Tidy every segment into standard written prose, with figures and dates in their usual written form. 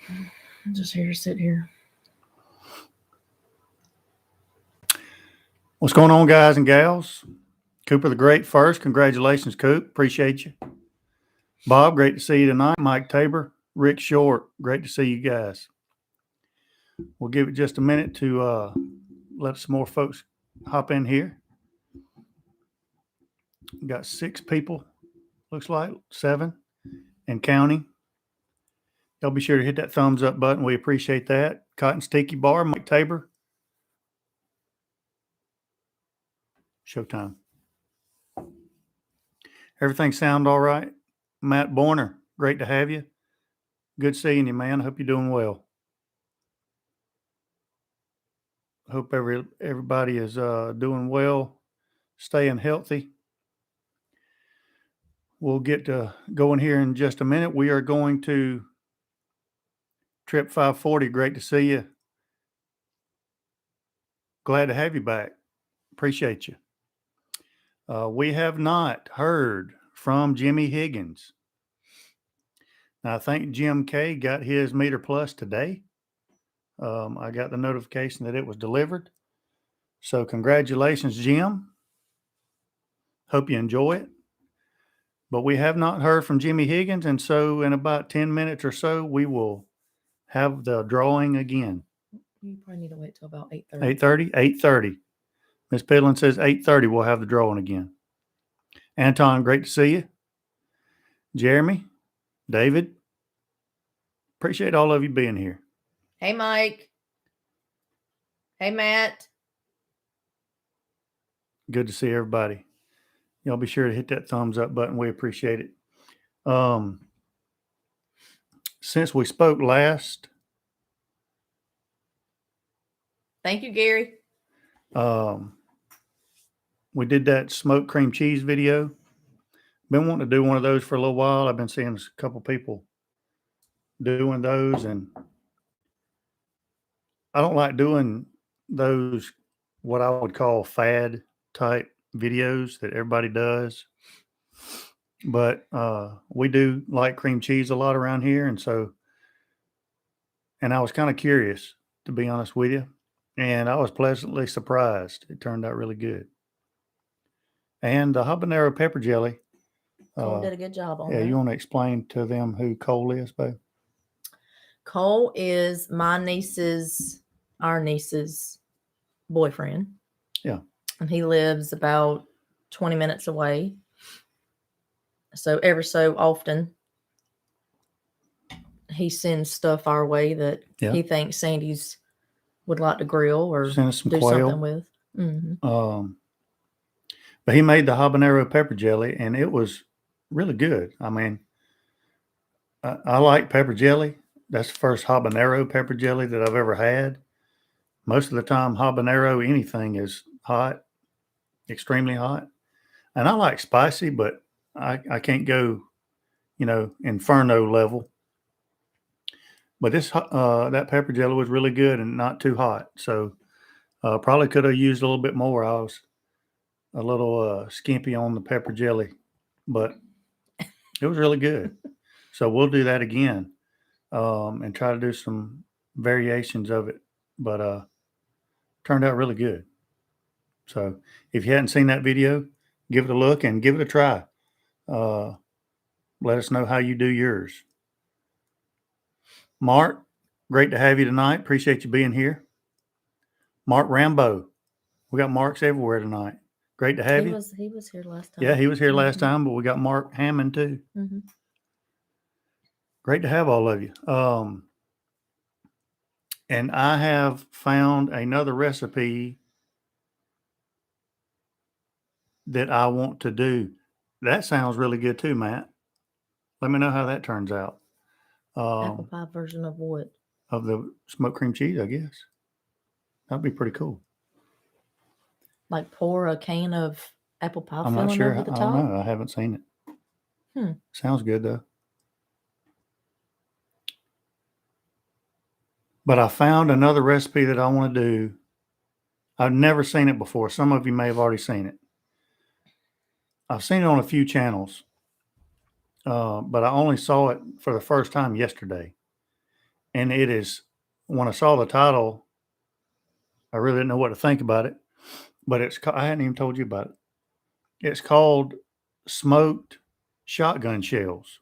I'm just here to sit here. What's going on, guys and gals? Cooper the Great first. Congratulations, Coop. Appreciate you. Bob, great to see you tonight. Mike Tabor, Rick Short, great to see you guys. We'll give it just a minute to let some more folks hop in here. We've got 6 people, looks like 7 and counting. Y'all be sure to hit that thumbs up button. We appreciate that. Cotton Sticky Bar, Mike Tabor. Showtime. Everything sound all right? Matt Borner, great to have you. Good seeing you, man. I hope you're doing well. Hope everybody is doing well, staying healthy. We'll get to going here in just a minute. We are going to Trip 540. Great to see you. Glad to have you back. Appreciate you. We have not heard from Jimmy Higgins. Now, I think Jim K got his meter plus today. I got the notification that it was delivered. So congratulations, Jim. Hope you enjoy it. But we have not heard from Jimmy Higgins, and so in about 10 minutes or so, we will have the drawing again. You probably need to wait till about 8:30. 8:30? 8:30. Miss Piddlin says 8:30 we'll have the drawing again. Anton, great to see you. Jeremy, David, appreciate all of you being here. Hey, Mike. Hey, Matt. Good to see everybody. Y'all be sure to hit that thumbs up button. We appreciate it. Since we spoke last. Thank you, Gary. We did that smoked cream cheese video. Been wanting to do one of those for a little while. I've been seeing a couple people doing those, and I don't like doing those, what I would call fad type videos that everybody does. But we do like cream cheese a lot around here. And I was kind of curious, to be honest with you. And I was pleasantly surprised. It turned out really good. And the habanero pepper jelly. Cole did a good job on that. Yeah, you want to explain to them who Cole is, babe? Cole is our niece's boyfriend. Yeah. And he lives about 20 minutes away. So every so often, he sends stuff our way that he thinks Sandy's would like to grill or Send us some do quail. something with. Mm-hmm. But he made the habanero pepper jelly, and it was really good. I mean, I like pepper jelly. That's the first habanero pepper jelly that I've ever had. Most of the time, habanero, anything is hot, extremely hot. And I like spicy, but I can't go, inferno level. But that pepper jelly was really good and not too hot. So probably could have used a little bit more. I was a little skimpy on the pepper jelly, but it was really good. So we'll do that again and try to do some variations of it. But turned out really good. So if you hadn't seen that video, give it a look and give it a try. Let us know how you do yours. Mark, great to have you tonight. Appreciate you being here. Mark Rambo. We got Marks everywhere tonight. Great to have you. He was here last time. Yeah, he was here last time, but we got Mark Hammond too. Mm-hmm. Great to have all of you. And I have found another recipe that I want to do. That sounds really good too, Matt. Let me know how that turns out. Apple pie version of what? Of the smoked cream cheese, I guess. That'd be pretty cool. Like pour a can of apple pie I'm filling not sure. over the top? I don't know. I haven't seen it. Sounds good, though. But I found another recipe that I want to do. I've never seen it before. Some of you may have already seen it. I've seen it on a few channels, but I only saw it for the first time yesterday. And it is, when I saw the title, I really didn't know what to think about it. But I hadn't even told you about it. It's called smoked shotgun shells.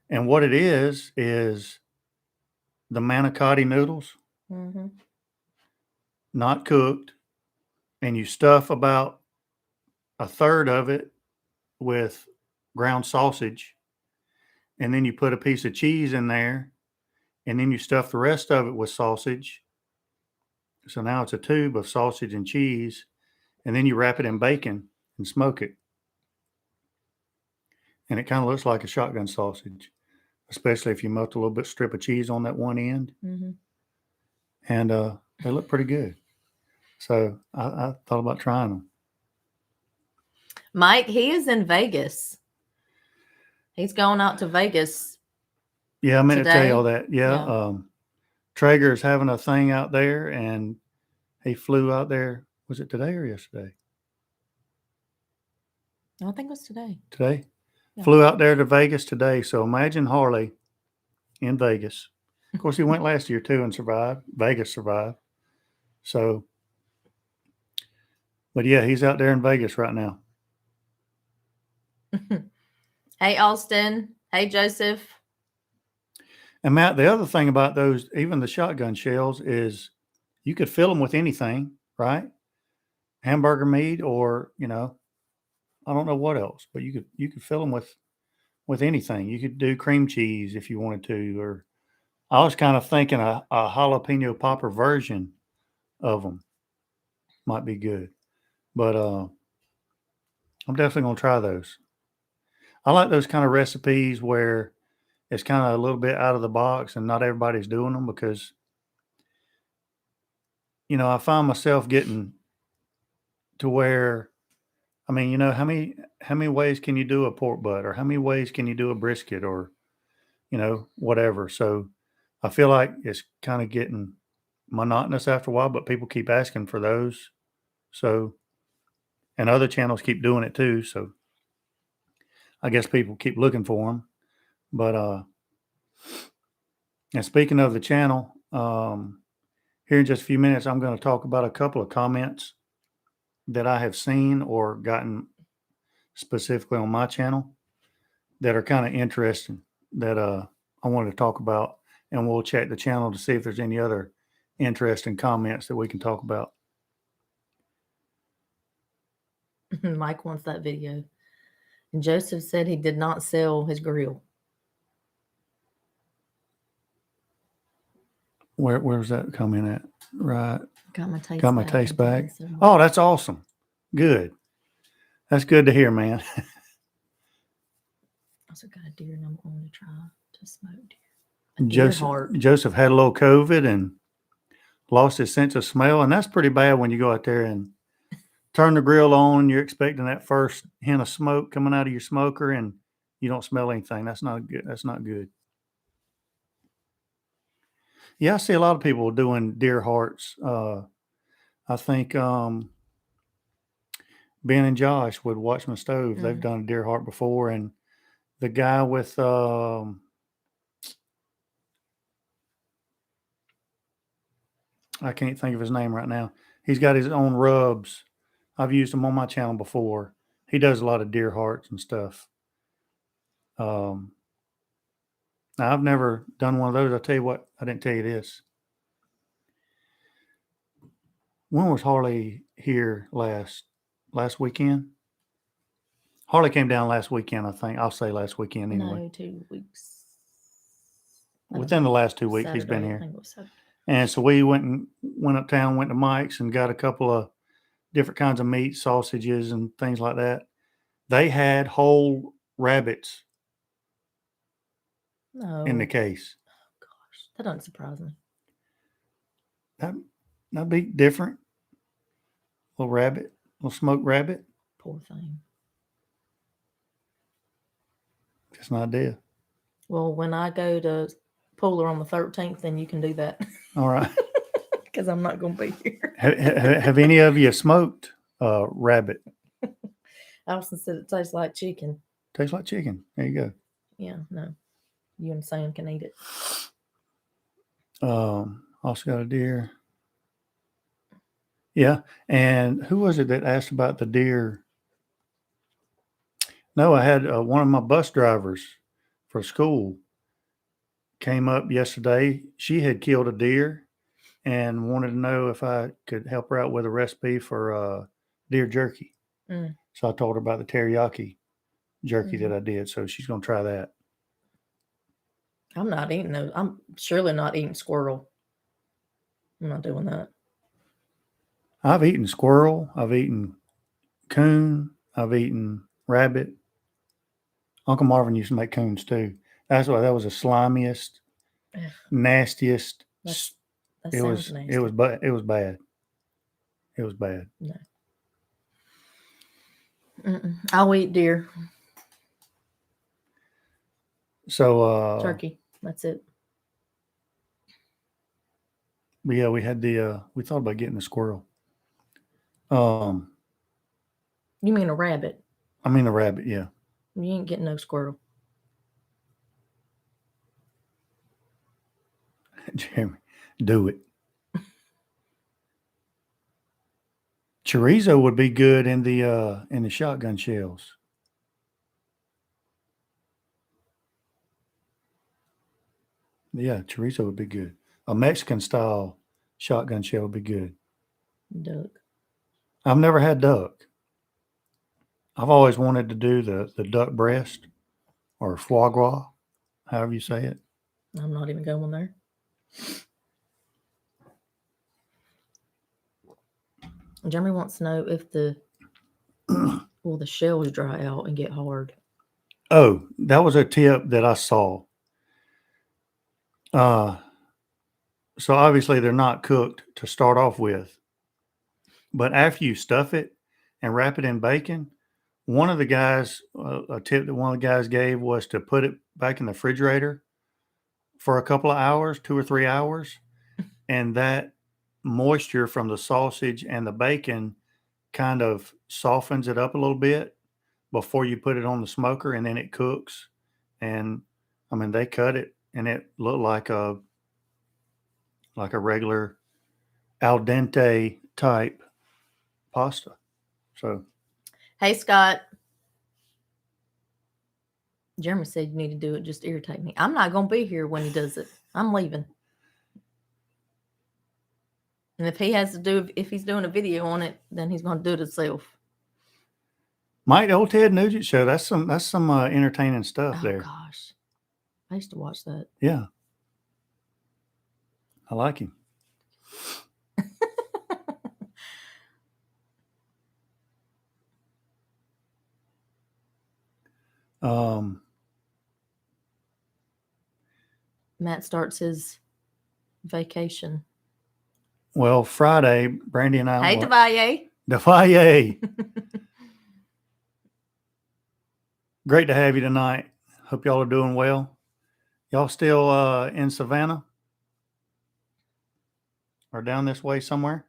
And what it is the manicotti noodles, Mm-hmm. not cooked, and you stuff about a third of it with ground sausage, and then you put a piece of cheese in there, and then you stuff the rest of it with sausage. So now it's a tube of sausage and cheese, and then you wrap it in bacon and smoke it. And it kind of looks like a shotgun sausage, especially if you melt a little bit strip of cheese on that one end. Mm-hmm. And they look pretty good. So I thought about trying them. Mike, he is in Vegas. He's going out to Vegas. Yeah, I meant to tell you all Today? that. Yeah. Traeger is having a thing out there, and he flew out there. Was it today or yesterday? I think it was today. Today. Yeah. Flew out there to Vegas today. So imagine Harley in Vegas. Of course, he went last year too and survived. Vegas survived. So, but yeah, he's out there in Vegas right now. Hey, Austin. Hey, Joseph. And Matt, the other thing about those, even the shotgun shells, is you could fill them with anything, right? Hamburger meat, or I don't know what else, but you could fill them with anything. You could do cream cheese if you wanted to, or I was kind of thinking a jalapeno popper version of them might be good. But I'm definitely gonna try those. I like those kind of recipes where it's kind of a little bit out of the box and not everybody's doing them, because I find myself getting to where, I mean, how many ways can you do a pork butt, or how many ways can you do a brisket, or whatever. So I feel like it's kind of getting monotonous after a while, but people keep asking for those. So, and other channels keep doing it too. So I guess people keep looking for them. But and speaking of the channel, here in just a few minutes, I'm going to talk about a couple of comments that I have seen or gotten specifically on my channel that are kind of interesting, that I wanted to talk about, and we'll check the channel to see if there's any other interesting comments that we can talk about. Mike wants that video. And Joseph said he did not sell his grill. Where's that comment at? Right. Got my taste Got my back. taste back. So Oh, that's awesome. Good. That's good to hear, man. also got a deer, and I'm going to try to smoke deer. Joseph had a little COVID and lost his sense of smell, and that's pretty bad when you go out there and turn the grill on. You're expecting that first hint of smoke coming out of your smoker, and you don't smell anything. That's not good. That's not good. Yeah, I see a lot of people doing deer hearts. I think Ben and Josh with Watchman Stove, they've done a deer heart before, and the guy with I can't think of his name right now. He's got his own rubs. I've used him on my channel before. He does a lot of deer hearts and stuff. Now I've never done one of those. I'll tell you what, I didn't tell you this. When was Harley here last weekend? Harley came down last weekend, I think. I'll say last weekend anyway. No, 2 weeks. Within the last 2 weeks, Saturday, he's been I here. think it was Saturday. And so we went uptown, went to Mike's, and got a couple of different kinds of meat, sausages, and things like that. They had whole rabbits in the case. Oh, gosh. That doesn't surprise me. That'd be different. Little rabbit, little smoked rabbit. Poor thing. Just an idea. Well, when I go to Polar on the 13th, then you can do that. All right. Because I'm not going to be here. Have any of you smoked rabbit? Allison said it tastes like chicken. Tastes like chicken. There you go. Yeah, no. You and Sam can eat it. Also got a deer. Yeah. And who was it that asked about the deer? No, I had one of my bus drivers for school came up yesterday. She had killed a deer and wanted to know if I could help her out with a recipe for deer jerky. Mm. So I told her about the teriyaki jerky that I did. So she's going to try that. I'm not eating those. I'm surely not eating squirrel. I'm not doing that. I've eaten squirrel. I've eaten coon. I've eaten rabbit. Uncle Marvin used to make coons too. That's why that was the slimiest, nastiest. That it sounds was nasty. it was bad. It was bad. It was bad. No. I'll eat deer. So Turkey. That's it. But yeah, we had we thought about getting the squirrel. You mean a rabbit? I mean a rabbit, yeah. You ain't getting no squirrel. Jeremy, do it. Chorizo would be good in the shotgun shells. Yeah, chorizo would be good. A Mexican style shotgun shell would be good. Duck. I've never had duck. I've always wanted to do the duck breast or foie gras, however you say it. I'm not even going there. Jeremy wants to know if the shells dry out and get hard. Oh, that was a tip that I saw. So obviously they're not cooked to start off with, but after you stuff it and wrap it in bacon, one of the guys, a tip that one of the guys gave was to put it back in the refrigerator for a couple of hours, 2 or 3 hours, and that moisture from the sausage and the bacon kind of softens it up a little bit before you put it on the smoker, and then it cooks. And I mean, they cut it and it looked like a regular al dente type pasta. So, hey, Scott. Jeremy said you need to do it. Just irritate me. I'm not going to be here when he does it. I'm leaving. And if he's doing a video on it, then he's going to do it himself. Mike, the old Ted Nugent show. That's some entertaining stuff there. Oh gosh, I used to watch that. Yeah, I like him. Matt starts his vacation. Well, Friday, Brandy and I. Hey, Devaye. Devaye. Great to have you tonight. Hope y'all are doing well. Y'all still in Savannah? Or down this way somewhere?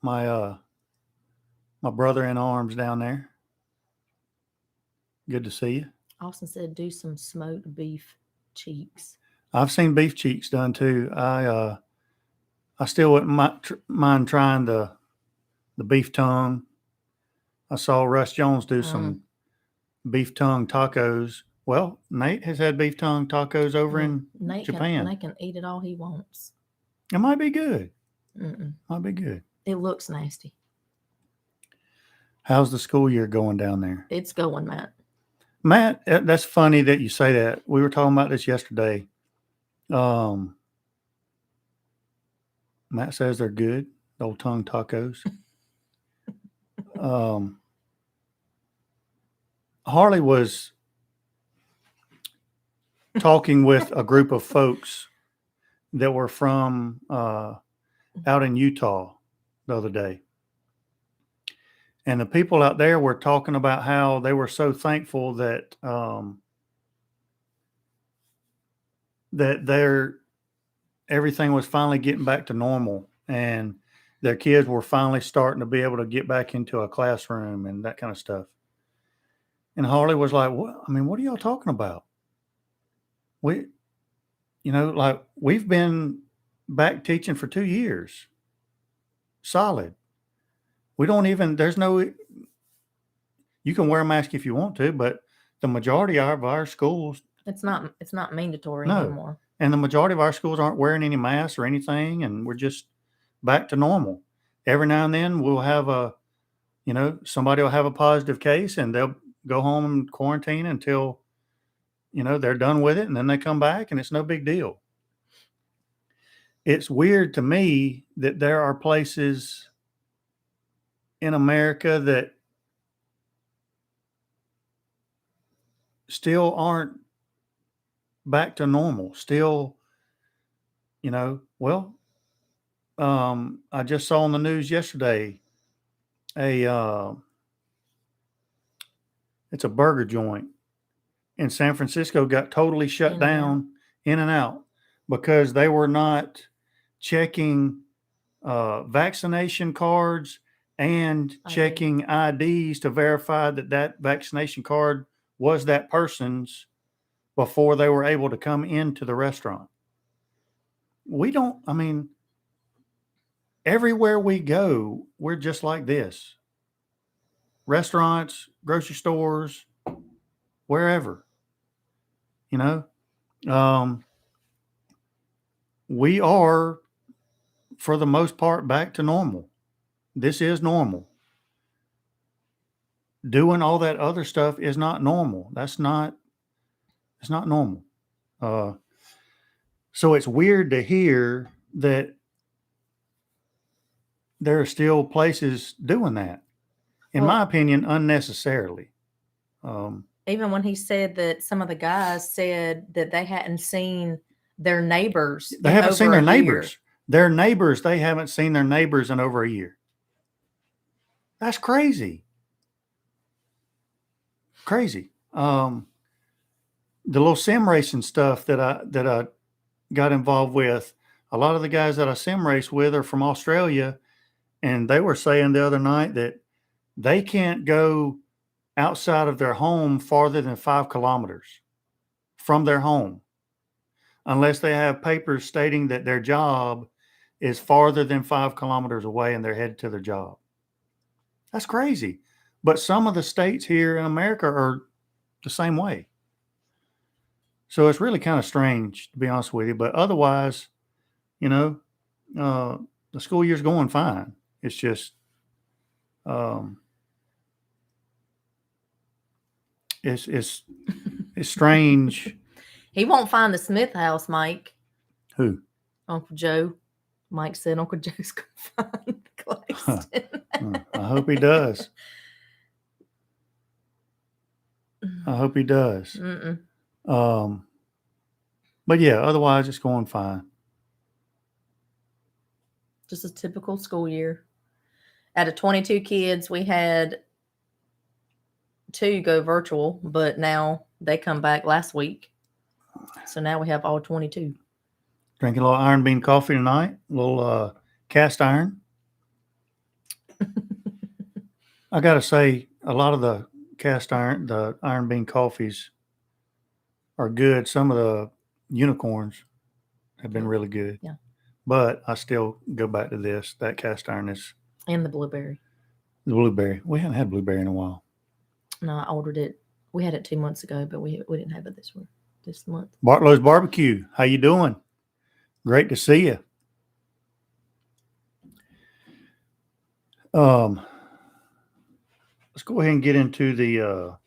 My brother in arms down there. Good to see you. Austin said do some smoked beef cheeks. I've seen beef cheeks done too. I still wouldn't mind trying the beef tongue. I saw Russ Jones do some beef tongue tacos. Well, Nate has had beef tongue tacos over in Japan. Nate can eat it all he wants. It might be good. Might be good. It looks nasty. How's the school year going down there? It's going, Matt. Matt, that's funny that you say that. We were talking about this yesterday. Matt says they're good, old tongue tacos. Harley was talking with a group of folks that were from out in Utah the other day. And the people out there were talking about how they were so thankful that that everything was finally getting back to normal, and their kids were finally starting to be able to get back into a classroom and that kind of stuff. And Harley was like, "What? I mean, what are y'all talking about? We, like we've been back teaching for 2 years, solid. We don't even. There's no. You can wear a mask if you want to, but the majority of our schools It's not mandatory no, anymore. and the majority of our schools aren't wearing any masks or anything, and we're just back to normal. Every now and then we'll have somebody will have a positive case, and they'll go home and quarantine until they're done with it, and then they come back, and it's no big deal. It's weird to me that there are places in America that still aren't back to normal. Still, I just saw on the news yesterday a it's a burger joint in San Francisco got totally shut down in and out because they were not checking vaccination cards and checking IDs to verify that vaccination card was that person's before they were able to come into the restaurant. Everywhere we go, we're just like this. Restaurants, grocery stores, wherever, we are, for the most part, back to normal. This is normal. Doing all that other stuff is not normal. It's not normal. So it's weird to hear that there are still places doing that. In my opinion, unnecessarily. Even when he said that some of the guys said that they hadn't seen their neighbors. They haven't seen their neighbors. Their neighbors, they haven't seen their neighbors in over a year. That's crazy. Crazy. The little sim racing stuff that I got involved with, a lot of the guys that I sim race with are from Australia, and they were saying the other night that they can't go outside of their home farther than 5 kilometers from their home unless they have papers stating that their job is farther than 5 kilometers away and they're headed to their job. That's crazy. But some of the states here in America are the same way. So it's really kind of strange, to be honest with you. But otherwise, the school year's going fine. It's just, it's strange. He won't find the Smith house, Mike. Who? Uncle Joe. Mike said Uncle Joe's going to find the Claxton. I hope he does. I hope he does. But yeah, otherwise it's going fine. Just a typical school year. Out of 22 kids, we had 2 go virtual, but now they come back last week. So now we have all 22. Drinking a little iron bean coffee tonight, a little cast iron. I got to say, a lot of the the iron bean coffees are good. Some of the unicorns have been really good. Yeah. But I still go back to this. That cast iron is. And the blueberry. The blueberry. We haven't had blueberry in a while. No, I ordered it. We had it 2 months ago, but we didn't have it this month. Bartlow's Barbecue. How you doing? Great to see you. Let's go ahead and get into the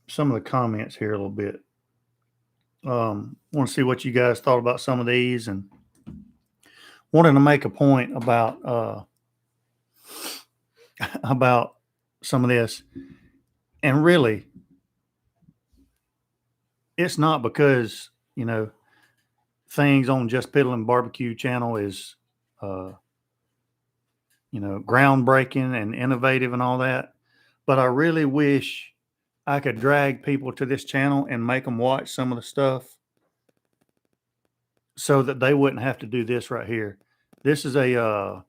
some of the comments here a little bit. Want to see what you guys thought about some of these, and wanted to make a point about some of this. And really, it's not because things on Jus Piddlin BBQ channel is groundbreaking and innovative and all that, but I really wish I could drag people to this channel and make them watch some of the stuff so that they wouldn't have to do this right here. This is a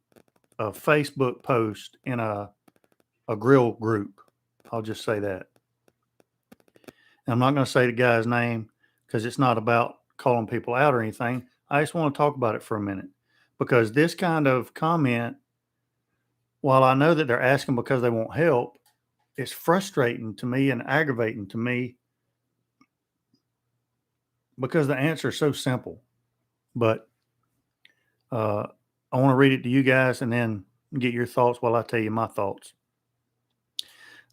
Facebook post in a grill group. I'll just say that. And I'm not going to say the guy's name because it's not about calling people out or anything. I just want to talk about it for a minute because this kind of comment, while I know that they're asking because they want help, it's frustrating to me and aggravating to me because the answer is so simple. But I want to read it to you guys and then get your thoughts while I tell you my thoughts.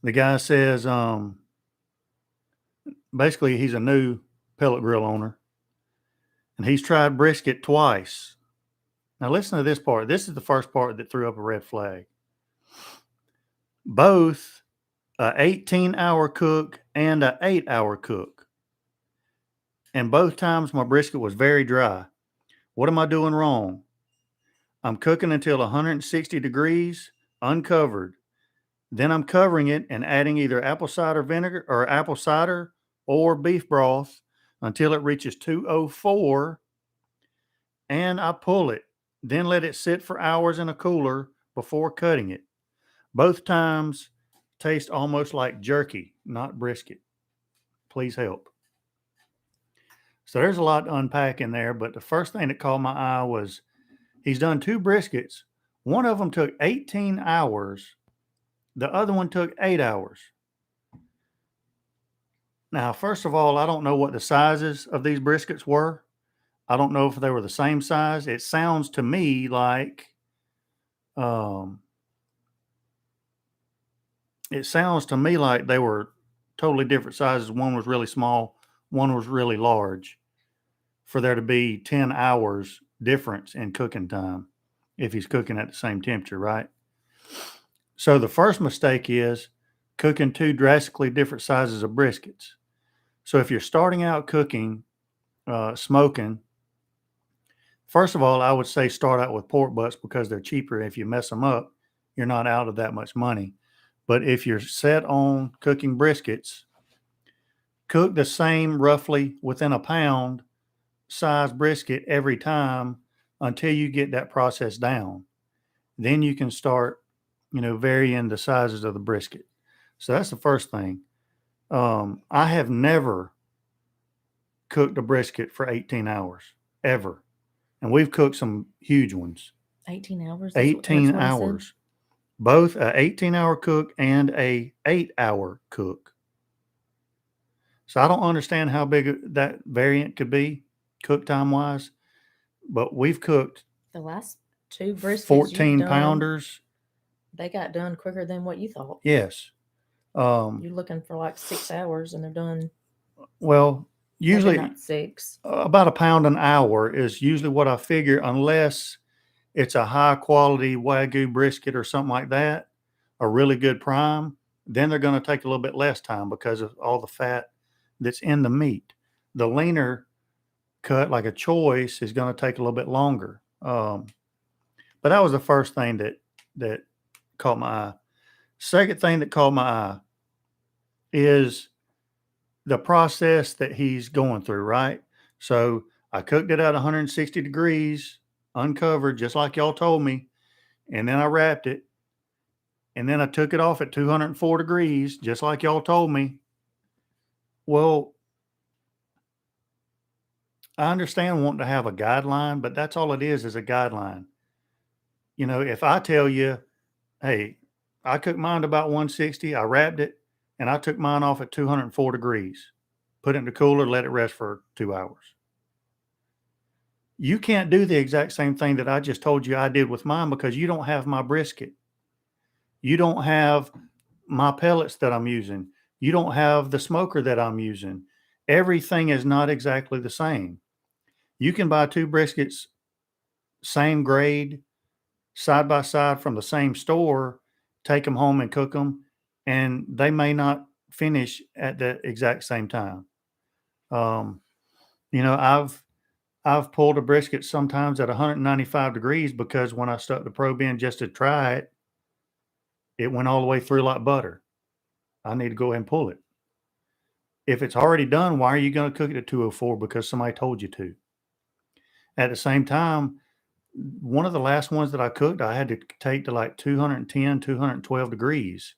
The guy says, basically, he's a new pellet grill owner, and he's tried brisket twice. Now, listen to this part. This is the first part that threw up a red flag. Both a 18-hour cook and a 8-hour cook. And both times my brisket was very dry. What am I doing wrong? I'm cooking until 160 degrees, uncovered. Then I'm covering it and adding either apple cider vinegar or apple cider or beef broth until it reaches 204. And I pull it. Then let it sit for hours in a cooler before cutting it. Both times taste almost like jerky, not brisket. Please help. So there's a lot to unpack in there, but the first thing that caught my eye was he's done 2 briskets. One of them took 18 hours. The other one took 8 hours. Now, first of all, I don't know what the sizes of these briskets were. I don't know if they were the same size. It sounds to me like they were totally different sizes. One was really small, one was really large, for there to be 10 hours difference in cooking time if he's cooking at the same temperature, right? So the first mistake is cooking 2 drastically different sizes of briskets. So if you're starting out cooking, smoking, first of all, I would say start out with pork butts because they're cheaper. If you mess them up, you're not out of that much money. But if you're set on cooking briskets, cook the same roughly within a pound size brisket every time until you get that process down. Then you can start, varying the sizes of the brisket. So that's the first thing. I have never cooked a brisket for 18 hours, ever. And we've cooked some huge ones. 18 hours? 18 hours. Both a 18-hour cook and a 8-hour cook. So I don't understand how big that variant could be, cook time wise. But we've cooked the last 2 briskets 14 pounders. They got done quicker than what you thought. Yes. You're looking for like 6 hours and they're done. Well, usually not 6. About a pound an hour is usually what I figure, unless it's a high quality Wagyu brisket or something like that, a really good prime, then they're going to take a little bit less time because of all the fat that's in the meat. The leaner cut, like a choice, is going to take a little bit longer. But that was the first thing that caught my eye. Second thing that caught my eye is the process that he's going through, right? So I cooked it at 160 degrees, uncovered, just like y'all told me. And then I wrapped it. And then I took it off at 204 degrees, just like y'all told me. Well, I understand wanting to have a guideline, but that's all it is a guideline. If I tell you, hey, I cooked mine to about 160, I wrapped it, and I took mine off at 204 degrees, put it in the cooler, let it rest for 2 hours. You can't do the exact same thing that I just told you I did with mine because you don't have my brisket. You don't have my pellets that I'm using. You don't have the smoker that I'm using. Everything is not exactly the same. You can buy 2 briskets, same grade, side by side from the same store, take them home and cook them, and they may not finish at the exact same time. I've pulled a brisket sometimes at 195 degrees because when I stuck the probe in just to try it, it went all the way through like butter. I need to go ahead and pull it. If it's already done, why are you going to cook it at 204 because somebody told you to? At the same time, one of the last ones that I cooked, I had to take to like 210, 212 degrees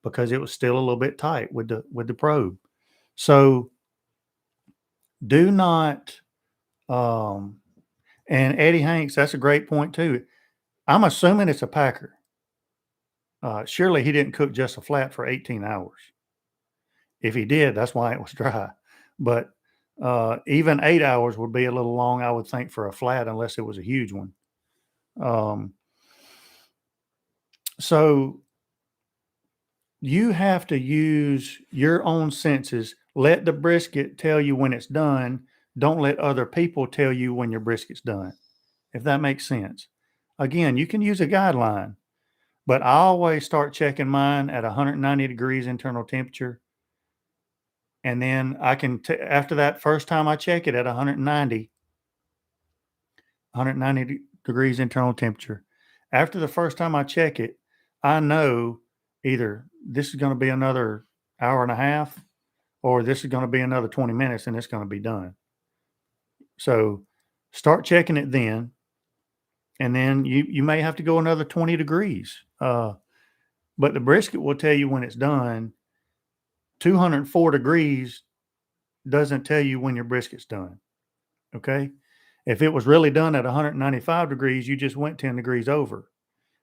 because it was still a little bit tight with the probe. So do not, and Eddie Hanks, that's a great point too. I'm assuming it's a packer. Surely he didn't cook just a flat for 18 hours. If he did, that's why it was dry. But even 8 hours would be a little long, I would think, for a flat, unless it was a huge one. So you have to use your own senses. Let the brisket tell you when it's done. Don't let other people tell you when your brisket's done, if that makes sense. Again, you can use a guideline, but I always start checking mine at 190 degrees internal temperature. And then I can, after that first time I check it at 190 degrees internal temperature, after the first time I check it, I know either this is going to be another hour and a half or this is going to be another 20 minutes and it's going to be done. So start checking it then. And then you may have to go another 20 degrees. But the brisket will tell you when it's done. 204 degrees doesn't tell you when your brisket's done. Okay. If it was really done at 195 degrees, you just went 10 degrees over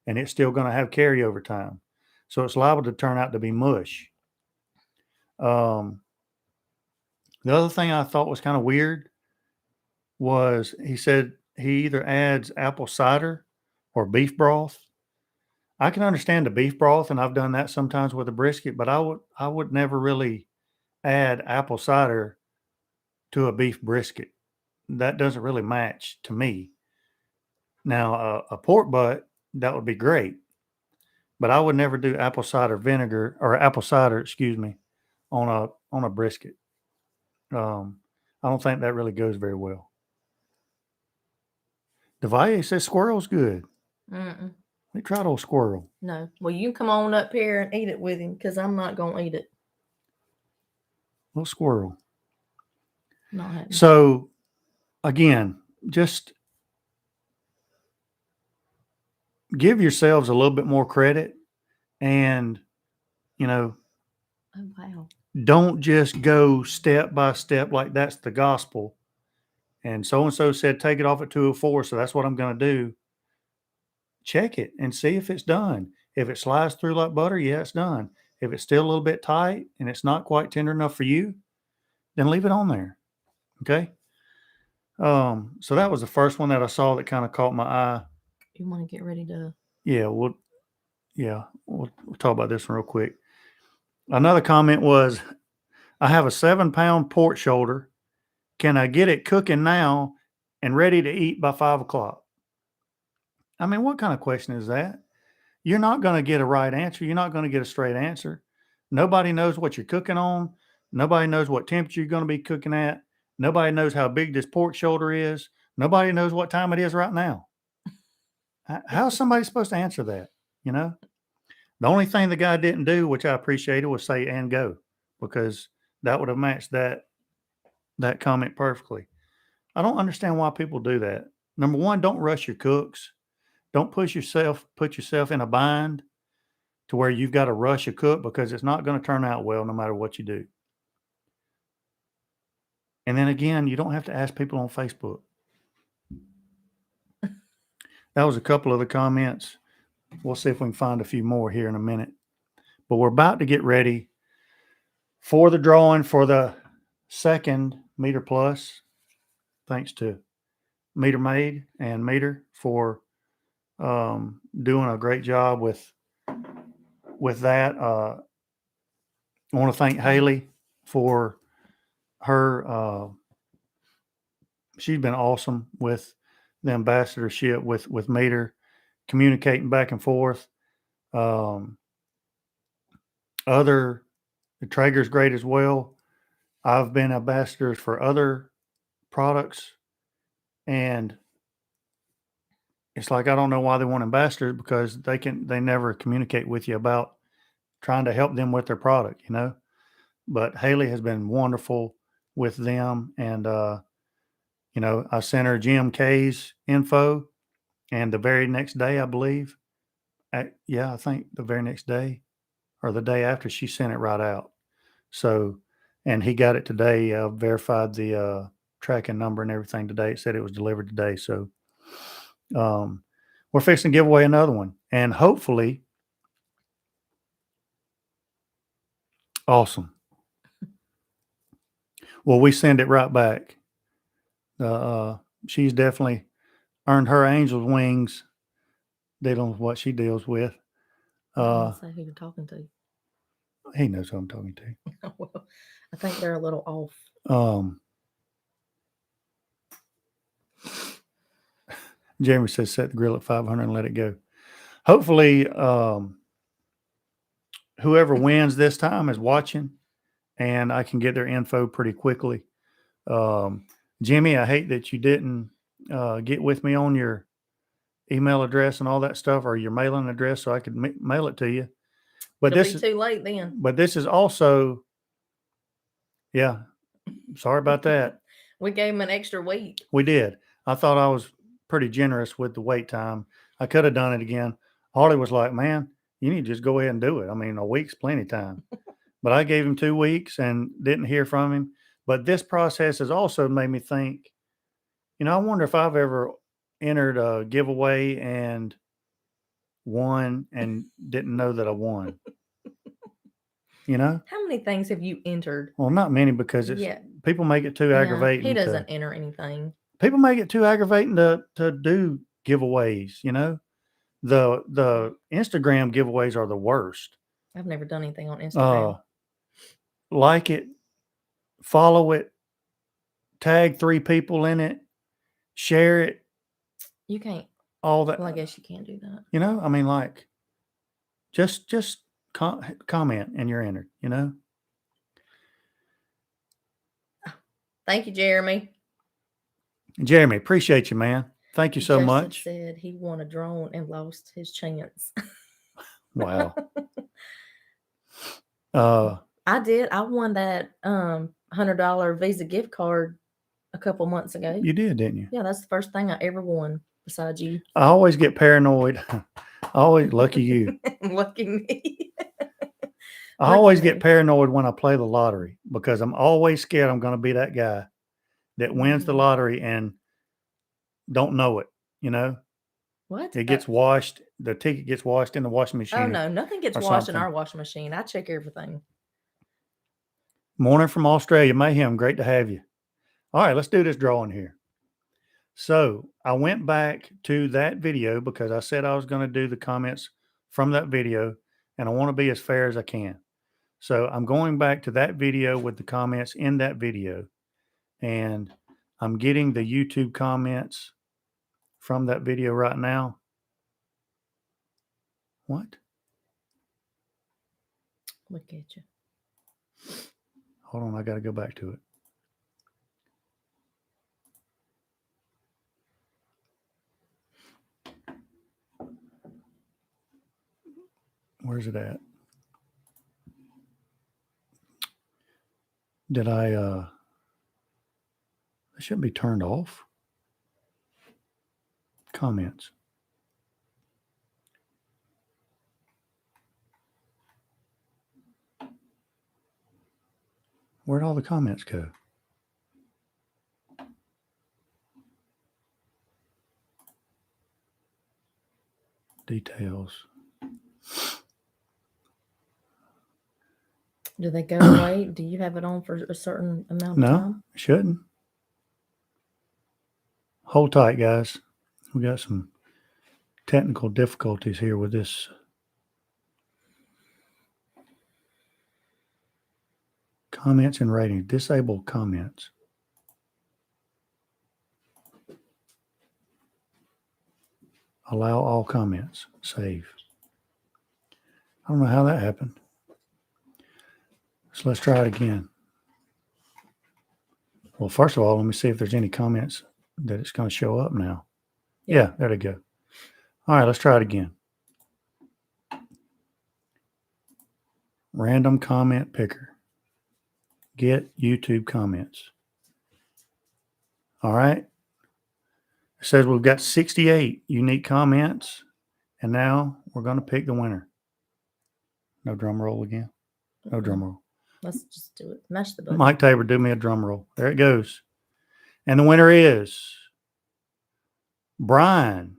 and it's still going to have carryover time. So it's liable to turn out to be mush. The other thing I thought was kind of weird was he said he either adds apple cider or beef broth. I can understand the beef broth, and I've done that sometimes with a brisket, but I would never really add apple cider to a beef brisket. That doesn't really match to me. Now, a pork butt, that would be great, but I would never do apple cider vinegar or apple cider, excuse me, on a brisket. I don't think that really goes very well. Devalle says squirrel's good. Mm-mm. We tried old squirrel. No. Well, you come on up here and eat it with him because I'm not going to eat it. Little squirrel. Not happening. So, again, just give yourselves a little bit more credit and, Oh, wow. don't just go step by step like that's the gospel. And so said, take it off at 204. So that's what I'm going to do. Check it and see if it's done. If it slides through like butter, yeah, it's done. If it's still a little bit tight and it's not quite tender enough for you, then leave it on there. Okay. So that was the first one that I saw that kind of caught my eye. You want to get ready to? Yeah, we'll talk about this one real quick. Another comment was, I have a 7-pound pork shoulder. Can I get it cooking now and ready to eat by 5 o'clock? I mean, what kind of question is that? You're not going to get a right answer. You're not going to get a straight answer. Nobody knows what you're cooking on. Nobody knows what temperature you're going to be cooking at. Nobody knows how big this pork shoulder is. Nobody knows what time it is right now. How's somebody supposed to answer that? The only thing the guy didn't do, which I appreciated, was say and go, because that would have matched that comment perfectly. I don't understand why people do that. Number one, don't rush your cooks. Don't put yourself in a bind to where you've got to rush a cook, because it's not going to turn out well no matter what you do. And then again, you don't have to ask people on Facebook. That was a couple of the comments. We'll see if we can find a few more here in a minute. But we're about to get ready for the drawing for the second Meter Plus. Thanks to Meter Maid and Meter for doing a great job with that. I want to thank Haley for her. She's been awesome with the ambassadorship with Meter, communicating back and forth. The Traeger's great as well. I've been ambassadors for other products, and it's like, I don't know why they want ambassadors, because they never communicate with you about trying to help them with their product, But Haley has been wonderful with them, and I sent her GMK's info, And the very next day, I believe, I think the very next day or the day after, she sent it right out. So, and he got it today, verified the tracking number and everything today. It said it was delivered today. So, we're fixing to give away another one. And hopefully, awesome. Well, we send it right back. She's definitely earned her angel's wings dealing with what she deals with. I don't say who you're talking to. He knows who I'm talking to. Well, I think they're a little off. Jeremy says set the grill at 500 and let it go. Hopefully, whoever wins this time is watching, and I can get their info pretty quickly. Jimmy, I hate that you didn't get with me on your email address and all that stuff, or your mailing address, so I could mail it to you. But It'll this be is too late then. But this is also, yeah. Sorry about that. We gave him an extra week. We did. I thought I was pretty generous with the wait time. I could have done it again. Harley was like, "Man, you need to just go ahead and do it. I mean, a week's plenty of time." But I gave him 2 weeks and didn't hear from him. But this process has also made me think, I wonder if I've ever entered a giveaway and won and didn't know that I won. How many things have you entered? Well, not many, because people make it too aggravating. He doesn't enter anything. People make it too aggravating to do giveaways. The Instagram giveaways are the worst. I've never done anything on Instagram. Like it, follow it, tag 3 people in it, share it. You can't. All that. Well, I guess you can't do that. I mean, like, just comment and you're entered. Thank you, Jeremy. Jeremy, appreciate you, man. Thank you so Justin much. Said he won a drone and lost his chance. Wow. I did. I won that $100 Visa gift card a couple months ago. You did, didn't you? Yeah, that's the first thing I ever won besides you. I always get paranoid. Lucky you. Lucky me. I always get paranoid when I play the lottery, because I'm always scared I'm going to be that guy that wins the lottery and don't know it. What? It gets washed. The ticket gets washed in the washing machine. Oh, no, nothing gets washed in our washing machine. I check everything. Morning from Australia. Mayhem, great to have you. All right, let's do this drawing here. So I went back to that video because I said I was going to do the comments from that video, and I want to be as fair as I can. So I'm going back to that video with the comments in that video, and I'm getting the YouTube comments from that video right now. What? Look at you. Hold on, I got to go back to it. Where's it at? Did it shouldn't be turned off. Comments. Where'd all the comments go? Details. Do they go away? Do you have it on for a certain amount of time? No, shouldn't. Hold tight, guys. We got some technical difficulties here with this. Comments and ratings. Disable comments. Allow all comments. Save. I don't know how that happened. So let's try it again. Well, first of all, let me see if there's any comments that it's going to show up now. Yeah, there they go. All right, let's try it again. Random comment picker. Get YouTube comments. All right. says we've got 68 unique comments, and now we're going to pick the winner. No drum roll again. No drum roll. Let's just do it. Mash the button. Mike Tabor, do me a drum roll. There it goes. And the winner is Brian.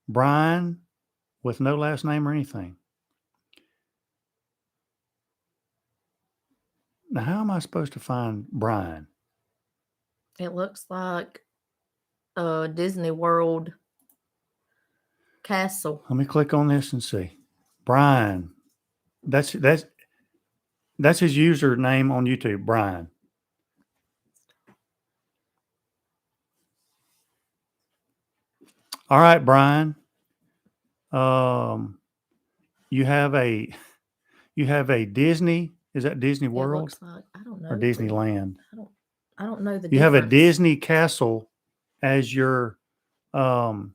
Brian with no last name or anything. Now, how am I supposed to find Brian? It looks like a Disney World castle. Let me click on this and see. Brian. That's his username on YouTube, Brian. All right, Brian. You have a Disney. Is that Disney World? It looks like, I don't know. Or Disneyland? I don't know the You have a difference. Disney castle as your what's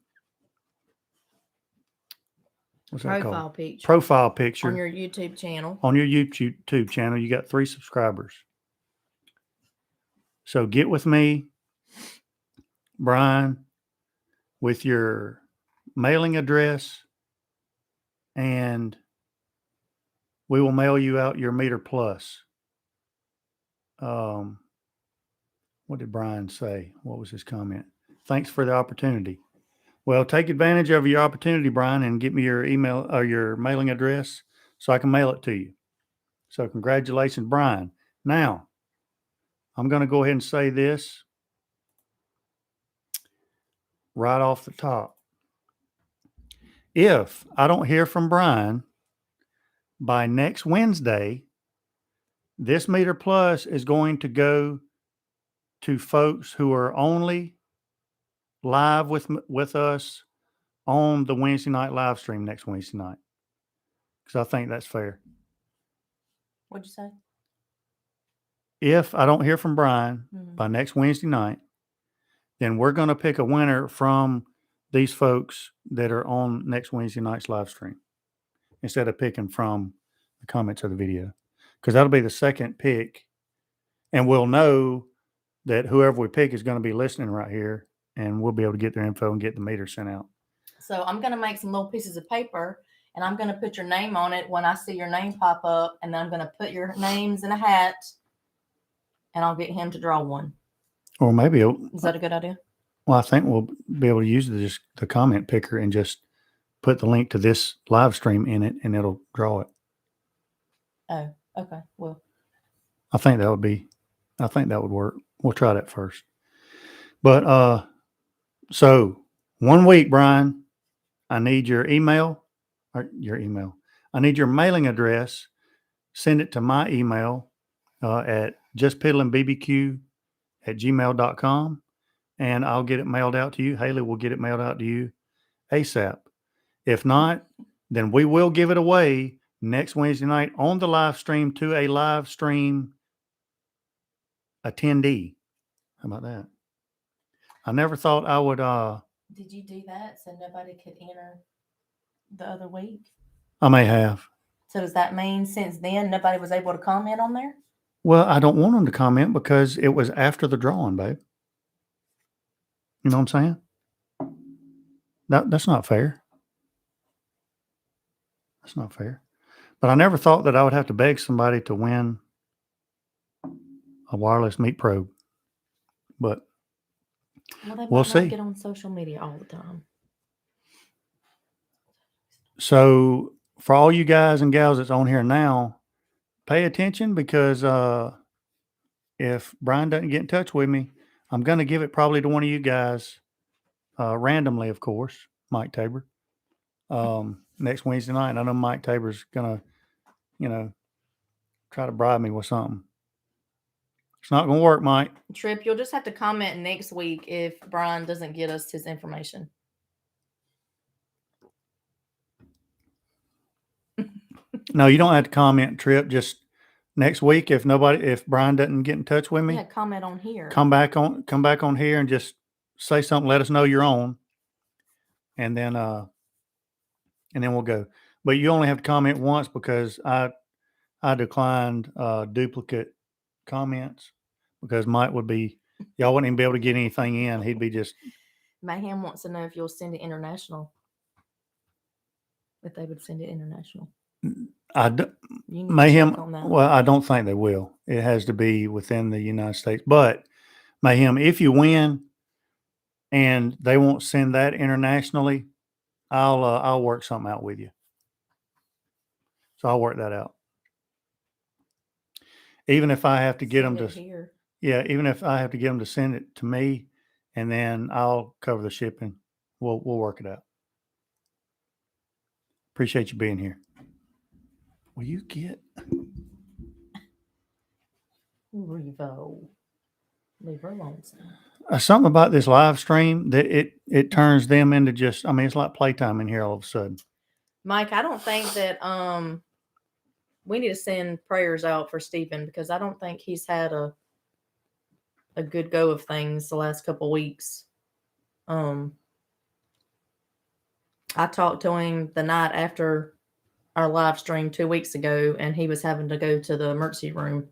that profile called? picture Profile picture on your YouTube channel. On your YouTube channel. You got 3 subscribers. So get with me, Brian, with your mailing address, and we will mail you out your meter plus. What did Brian say? What was his comment? Thanks for the opportunity. Well, take advantage of your opportunity, Brian, and get me your email or your mailing address so I can mail it to you. So congratulations, Brian. Now, I'm going to go ahead and say this right off the top. If I don't hear from Brian by next Wednesday, this meter plus is going to go to folks who are only live with us on the Wednesday night live stream next Wednesday night, because I think that's fair. What'd you say? If I don't hear from Brian by next Wednesday night, then we're going to pick a winner from these folks that are on next Wednesday night's live stream instead of picking from the comments of the video, because that'll be the second pick, and we'll know that whoever we pick is going to be listening right here, and we'll be able to get their info and get the meter sent out. So I'm going to make some little pieces of paper, and I'm going to put your name on it when I see your name pop up, and then I'm going to put your names in a hat, and I'll get him to draw one. Or maybe is that a good idea? Well, I think we'll be able to use the comment picker and just put the link to this live stream in it, and it'll draw it. Oh, okay. Well, I think that would work. We'll try that first. But so 1 week, Brian, I need your email. I need your mailing address. Send it to my email at juspidlinbbq@gmail.com, and I'll get it mailed out to you. Haley will get it mailed out to you ASAP. If not, then we will give it away next Wednesday night on the live stream to a live stream attendee. How about that? I never thought I would. Did you do that so nobody could enter the other week? I may have. So does that mean since then nobody was able to comment on there? Well, I don't want them to comment because it was after the drawing, babe. You know what I'm saying? That's not fair. That's not fair. But I never thought that I would have to beg somebody to win a wireless meat probe. But we'll see. Get on social media all the time. So for all you guys and gals that's on here now, pay attention, because if Brian doesn't get in touch with me, I'm going to give it probably to one of you guys randomly, of course, Mike Tabor, next Wednesday night. I know Mike Tabor's going to, try to bribe me with something. It's not going to work, Mike. Trip, you'll just have to comment next week if Brian doesn't get us his information. No, you don't have to comment, Trip. Just next week, if Brian doesn't get in touch with me, comment on here. Come back on here and just say something. Let us know you're on, and then we'll go. But you only have to comment once, because I declined duplicate comments, because Mike would be Y'all wouldn't even be able to get anything in. He'd be just. Mayhem wants to know if you'll send it international. If they would send it international. I do, You need to Mayhem. check on that. Well, I don't think they will. It has to be within the United States. But Mayhem, if you win, and they won't send that internationally, I'll work something out with you. So I'll work that out. Even if I have to get them Send to, it here. yeah, even if I have to get them to send it to me, and then I'll cover the shipping. We'll work it out. Appreciate you being here. Will you get Revo? Leave her alone. something about this live stream that it turns them into just? I mean, it's like playtime in here all of a sudden. Mike, I don't think that we need to send prayers out for Stephen, because I don't think he's had a good go of things the last couple of weeks. I talked to him the night after our live stream 2 weeks ago, and he was having to go to the emergency room.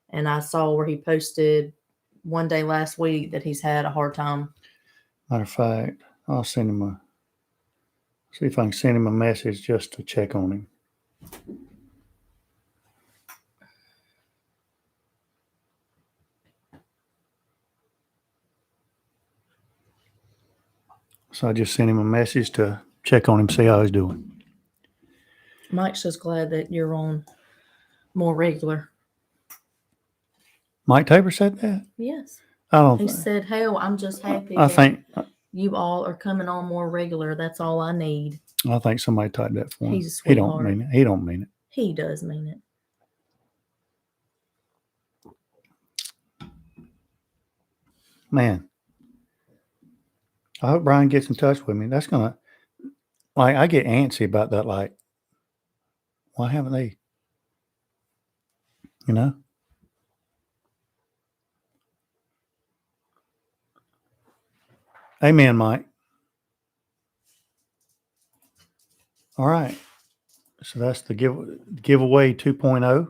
And I saw where he posted one day last week that he's had a hard time. Matter of fact, I'll send him see if I can send him a message just to check on him. So I just sent him a message to check on him, see how he's doing. Mike's just glad that you're on more regular. Mike Tabor said that? Yes. I don't He think. said, hell, I'm just happy I that think you all are coming on more regular. That's all I need. somebody typed that for him. He's a He don't sweetheart. mean it. He don't mean it. He does mean it. Man, I hope Brian gets in touch with me. That's gonna, like, I get antsy about that. Like, why haven't they? You know. Amen, Mike. All right. So that's the giveaway 2.0.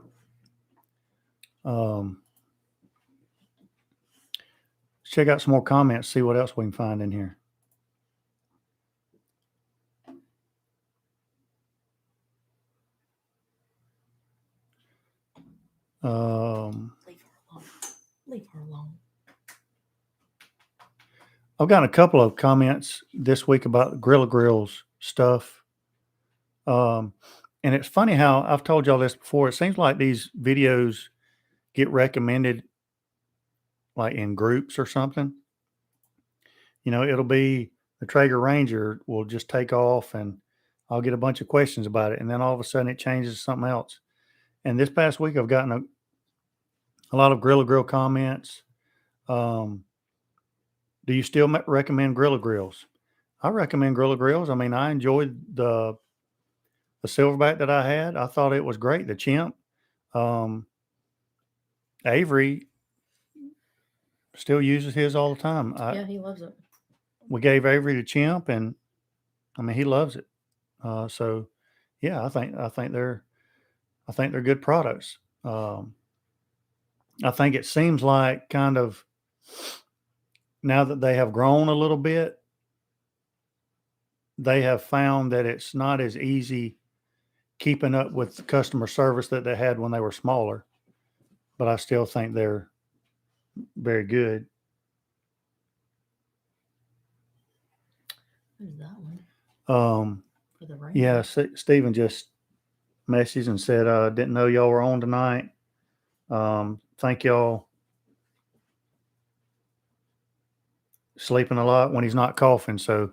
Let's check out some more comments, see what else we can find in here. Leave her alone. Leave her alone. I've gotten a couple of comments this week about Grilla Grills stuff. And it's funny how I've told y'all this before. It seems like these videos get recommended like in groups or something. You know, it'll be the Traeger Ranger will just take off and I'll get a bunch of questions about it. And then all of a sudden it changes to something else. And this past week I've gotten a lot of Grilla Grill comments. Do you still recommend Grilla Grills? I recommend Grilla Grills. I mean, I enjoyed the silverback that I had. I thought it was great. The chimp. Avery still uses his all the time. Yeah, he loves it. We gave Avery the chimp, and I mean, he loves it. So yeah, I think they're good products. I think it seems like kind of now that they have grown a little bit, they have found that it's not as easy keeping up with the customer service that they had when they were smaller. But I still think they're very good. Who's that one? For the Ranger. Yeah, Stephen just messaged and said, didn't know y'all were on tonight. Thank y'all. Sleeping a lot when he's not coughing. So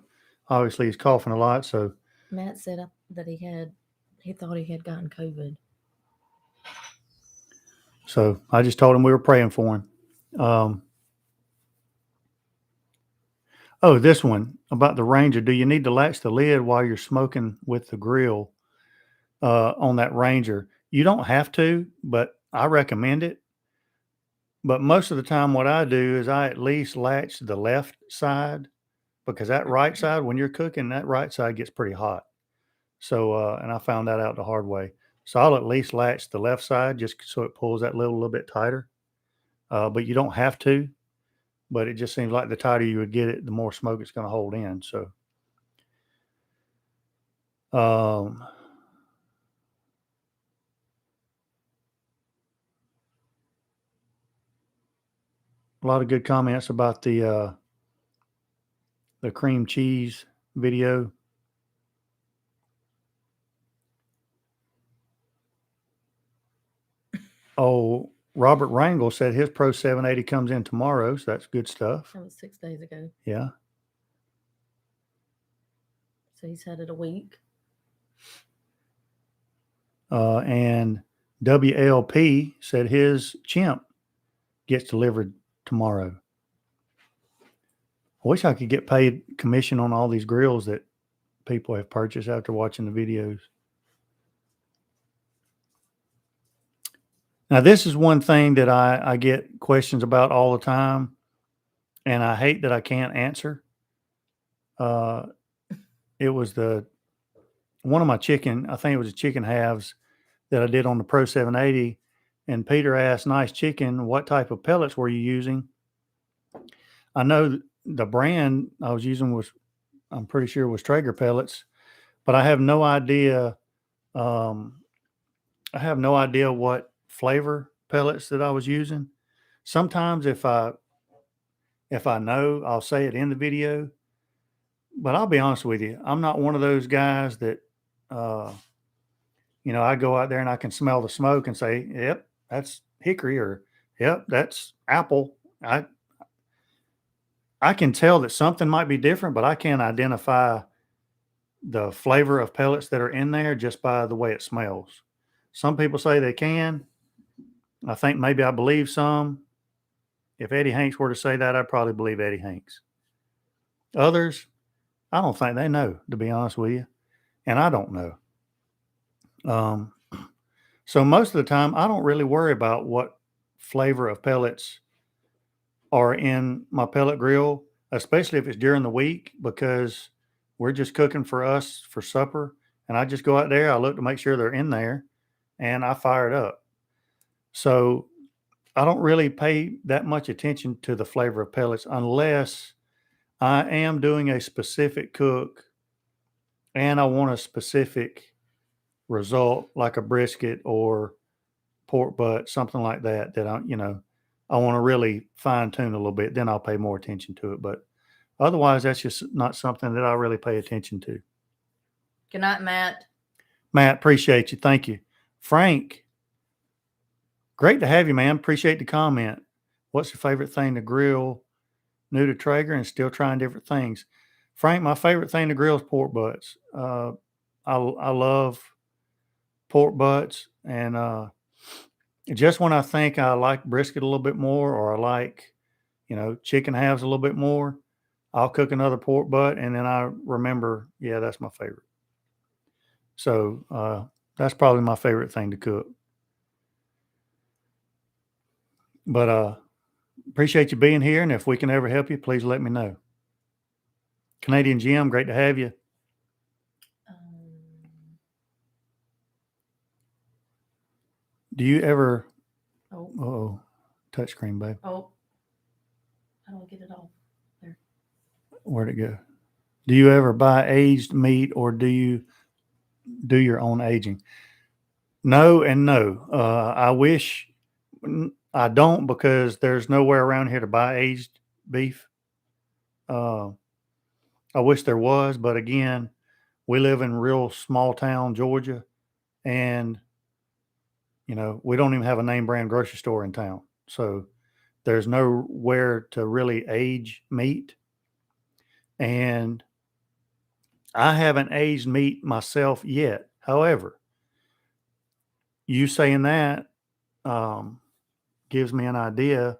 obviously he's coughing a lot. So Matt said that he thought he had gotten COVID. So I just told him we were praying for him. This one about the Ranger. Do you need to latch the lid while you're smoking with the grill on that Ranger? You don't have to, but I recommend it. But most of the time what I do is I at least latch the left side, because that right side, when you're cooking, that right side gets pretty hot. So, and I found that out the hard way. So I'll at least latch the left side just so it pulls that lid a little bit tighter. But you don't have to. but it just seems like the tighter you would get it, the more smoke it's going to hold in. So, a lot of good comments about the cream cheese video. Oh, Robert Rangel said his Pro 780 comes in tomorrow, so that's good stuff. That was 6 days ago. Yeah. So he's had it a week. And WLP said his chimp gets delivered tomorrow. I wish I could get paid commission on all these grills that people have purchased after watching the videos. Now, this is one thing that I get questions about all the time, and I hate that I can't answer. It was one of my chicken, I think it was a chicken halves that I did on the Pro 780, and Peter asked, nice chicken, what type of pellets were you using? I know the brand I was using was, I'm pretty sure it was Traeger pellets, but I have no idea. I have no idea what flavor pellets that I was using. Sometimes if I know, I'll say it in the video, but I'll be honest with you. I'm not one of those guys that, I go out there and I can smell the smoke and say, yep, that's hickory, or yep, that's apple. I can tell that something might be different, but I can't identify the flavor of pellets that are in there just by the way it smells. Some people say they can. I think maybe I believe some. If Eddie Hanks were to say that, I'd probably believe Eddie Hanks. Others, I don't think they know, to be honest with you. And I don't know. So most of the time, I don't really worry about what flavor of pellets are in my pellet grill, especially if it's during the week, because we're just cooking for us for supper. And I just go out there, I look to make sure they're in there, and I fire it up. So I don't really pay that much attention to the flavor of pellets unless I am doing a specific cook and I want a specific result, like a brisket or pork butt, something like that, that I want to really fine tune a little bit. Then I'll pay more attention to it. But otherwise, that's just not something that I really pay attention to. Good night, Matt. Matt, appreciate you. Thank you. Frank, great to have you, man. Appreciate the comment. What's your favorite thing to grill? New to Traeger and still trying different things. Frank, my favorite thing to grill is pork butts. I love pork butts, and just when I think I like brisket a little bit more, or I like, chicken halves a little bit more, I'll cook another pork butt, and then I remember, yeah, that's my favorite. So that's probably my favorite thing to cook. But appreciate you being here, and if we can ever help you, please let me know. Canadian Jim, great to have you. Do you ever? Oh, touchscreen, babe. Oh, how do I get it off? There. Where'd it go? Do you ever buy aged meat, or do you do your own aging? No and no. I wish I don't, because there's nowhere around here to buy aged beef. I wish there was, but again, we live in real small town Georgia, and we don't even have a name brand grocery store in town. So there's nowhere to really age meat. And I haven't aged meat myself yet. However, you saying that gives me an idea.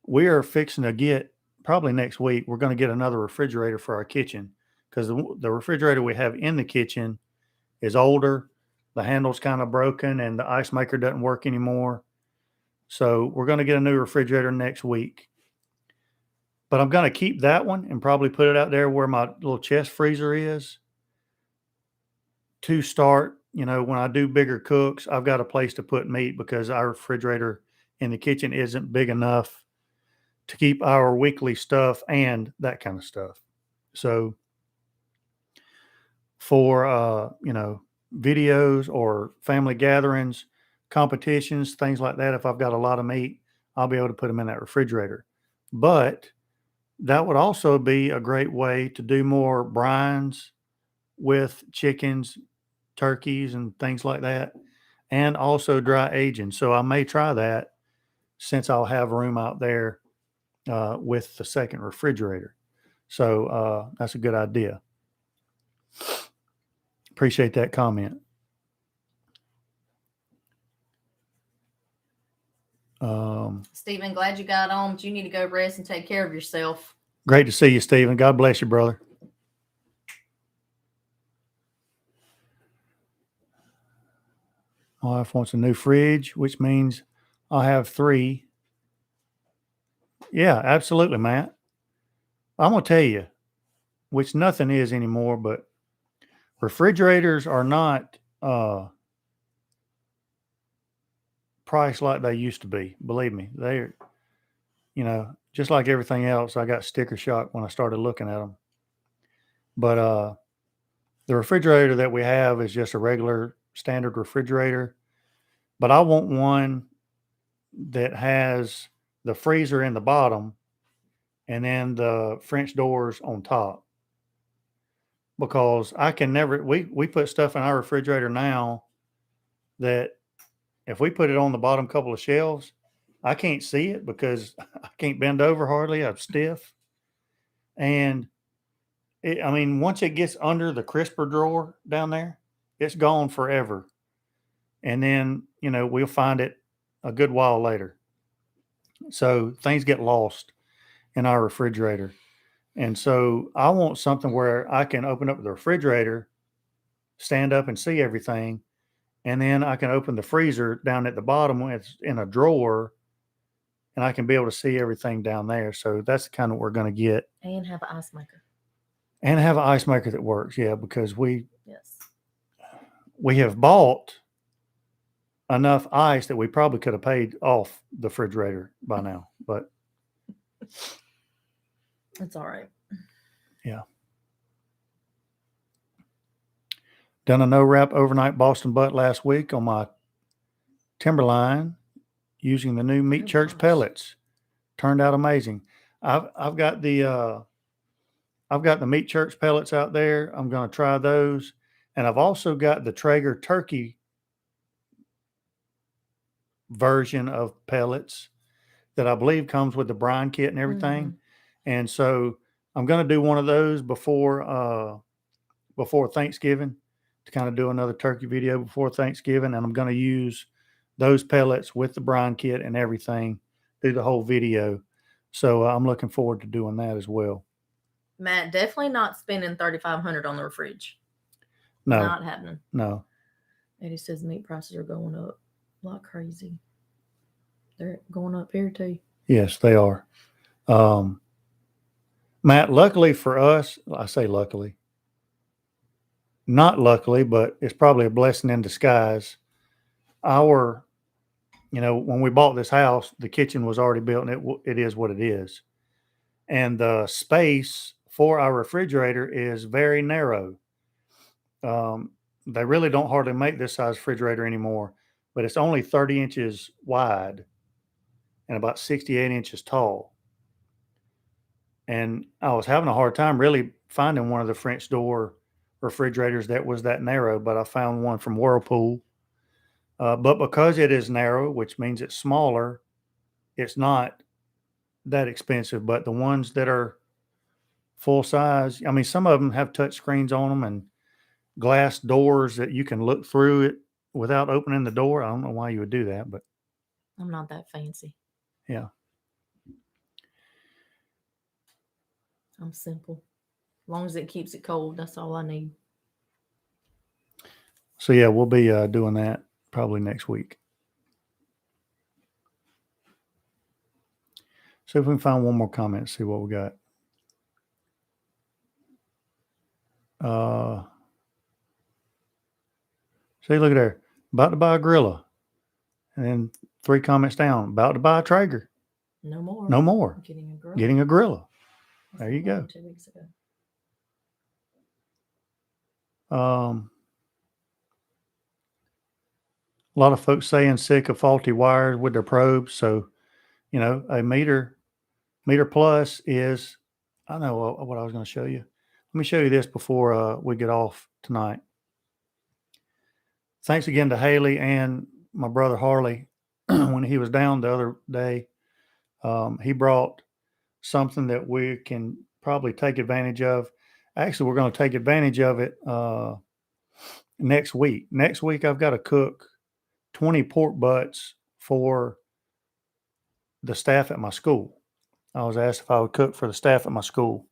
We are fixing to get, probably next week, we're going to get another refrigerator for our kitchen, because the refrigerator we have in the kitchen is older. The handle's kind of broken, and the ice maker doesn't work anymore. So we're going to get a new refrigerator next week. But I'm going to keep that one and probably put it out there where my little chest freezer is, to start, when I do bigger cooks, I've got a place to put meat, because our refrigerator in the kitchen isn't big enough to keep our weekly stuff and that kind of stuff. So for, videos or family gatherings, competitions, things like that, if I've got a lot of meat, I'll be able to put them in that refrigerator. But that would also be a great way to do more brines with chickens, turkeys, and things like that, and also dry aging. So I may try that since I'll have room out there with the second refrigerator. So that's a good idea. Appreciate that comment. Stephen, glad you got on, but you need to go rest and take care of yourself. Great to see you, Stephen. God bless you, brother. My wife wants a new fridge, which means I'll have 3. Yeah, absolutely, Matt. I'm going to tell you, which nothing is anymore, but refrigerators are not priced like they used to be. Believe me, they're, just like everything else, I got sticker shock when I started looking at them. But the refrigerator that we have is just a regular standard refrigerator. But I want one that has the freezer in the bottom and then the French doors on top. Because I can never, we put stuff in our refrigerator now that if we put it on the bottom couple of shelves, I can't see it because I can't bend over hardly. I'm stiff. And once it gets under the crisper drawer down there, it's gone forever. And then, we'll find it a good while later. So things get lost in our refrigerator. And so I want something where I can open up the refrigerator, stand up and see everything. And then I can open the freezer down at the bottom when it's in a drawer and I can be able to see everything down there. So that's kind of what we're going to get. And have an ice maker. And have an ice maker that works. Yeah, because we have bought enough ice that we probably could have paid off the refrigerator by now, but it's all right. Yeah. Done a no wrap overnight Boston butt last week on my Timberline using the new Meat Church pellets. Turned out amazing. I've got the Meat Church pellets out there. I'm going to try those, and I've also got the Traeger turkey version of pellets that I believe comes with the brine kit and everything. Mm-hmm. And so I'm going to do one of those before Thanksgiving to kind of do another turkey video before Thanksgiving. And I'm going to use those pellets with the brine kit and everything, do the whole video. So I'm looking forward to doing that as well. Matt, definitely not spending $3,500 on the fridge. No. Not happening. No. Eddie says meat prices are going up like crazy. They're going up here too. Yes, they are. Matt, luckily for us, I say luckily, not luckily, but it's probably a blessing in disguise. When we bought this house, the kitchen was already built and it is what it is. And the space for our refrigerator is very narrow. They really don't hardly make this size refrigerator anymore, but it's only 30 inches wide and about 68 inches tall. And I was having a hard time really finding one of the French door refrigerators that was that narrow, but I found one from Whirlpool. But because it is narrow, which means it's smaller, it's not that expensive. But the ones that are full size, some of them have touch screens on them and glass doors that you can look through it without opening the door. I don't know why you would do that, but I'm not that fancy. Yeah. I'm simple. As long as it keeps it cold, that's all I need. So yeah, we'll be doing that probably next week. So if we can find one more comment, see what we got. See, look at there. About to buy a Grilla. And then 3 comments down. About to buy a Traeger. No more. No more. Getting a grill. Getting a Grilla. That's There you the one go. 2 weeks ago. A lot of folks saying sick of faulty wires with their probes. So, you know, a meter plus is, I know what I was going to show you. Let me show you this before we get off tonight. Thanks again to Haley and my brother Harley. When he was down the other day, he brought something that we can probably take advantage of. Actually, we're going to take advantage of it next week. Next week, I've got to cook 20 pork butts for the staff at my school. I was asked if I would cook for the staff at my school.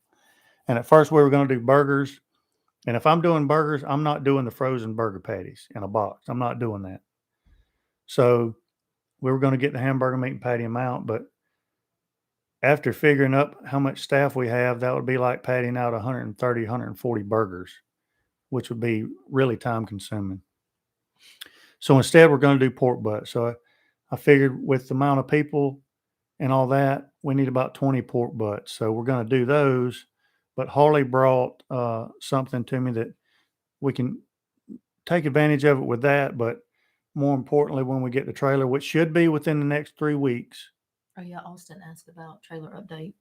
And at first, we were going to do burgers. And if I'm doing burgers, I'm not doing the frozen burger patties in a box. I'm not doing that. So we were going to get the hamburger meat and patty them out. But after figuring up how much staff we have, that would be like pattying out 130, 140 burgers, which would be really time consuming. So instead, we're going to do pork butt. So I figured with the amount of people and all that, we need about 20 pork butts. So we're going to do those. But Harley brought something to me that we can take advantage of it with that. But more importantly, when we get the trailer, which should be within the next 3 weeks. Oh, yeah. Austin asked about trailer update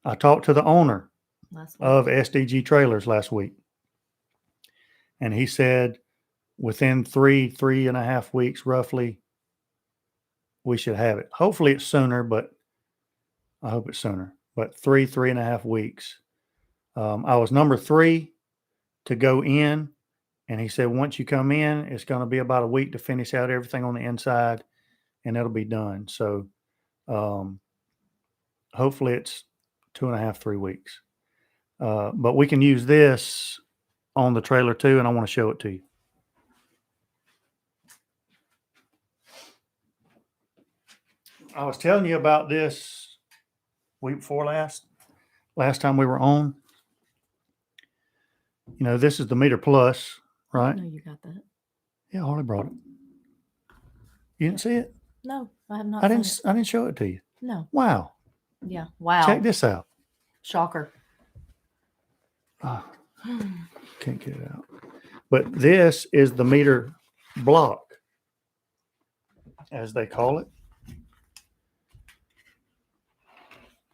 I talked to the owner last week. of SDG Trailers last week. And he said within 3.5 weeks, roughly, we should have it. Hopefully it's sooner, but I hope it's sooner. But 3.5 weeks. I was number 3 to go in. And he said, once you come in, it's going to be about a week to finish out everything on the inside, and it'll be done. So hopefully it's 2.5, 3 weeks. But we can use this on the trailer too, and I want to show it to you. I was telling you about this week before last time we were on. You know, this is the meter plus, right? I know you got that. Yeah, Harley brought it. You didn't see it? No, I have not. I didn't show it to you. No. Wow. Yeah. Wow. Check this out. Shocker. Can't get it out. But this is the meter block, as they call it.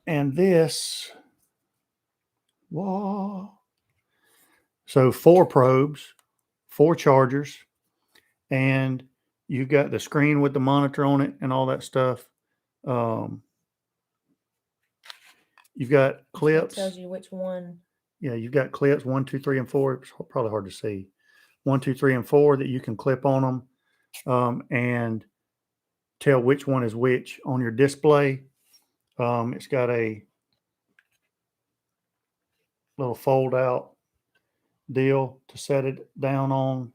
And this, whoa. So 4 probes, 4 chargers, and you've got the screen with the monitor on it and all that stuff. You've got clips. It tells you which one. Yeah, you've got clips 1, 2, 3, and 4. It's probably hard to see. 1, 2, 3, and 4 that you can clip on them and tell which one is which on your display. It's got a little fold out deal to set it down on.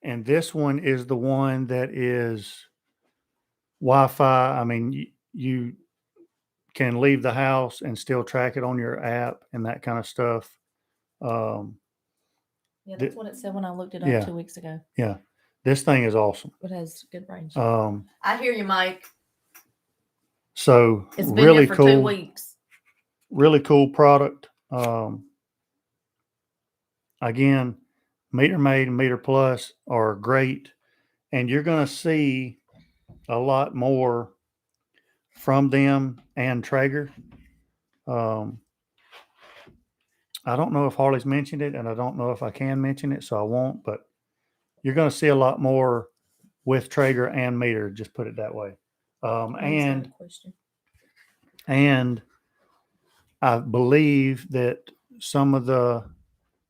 And this one is the one that is Wi-Fi. I mean, you can leave the house and still track it on your app and that kind of stuff. Yeah, that's what it said when I looked it up yeah. 2 weeks ago. Yeah. This thing is awesome. It has good range. I hear you, Mike. So it's been really here for cool. 2 weeks. Really cool product. Again, Meter Made and Meter Plus are great, and you're going to see a lot more from them and Traeger. I don't know if Harley's mentioned it, and I don't know if I can mention it, so I won't, but you're going to see a lot more with Traeger and Meter, just put it that way. And I believe that some of the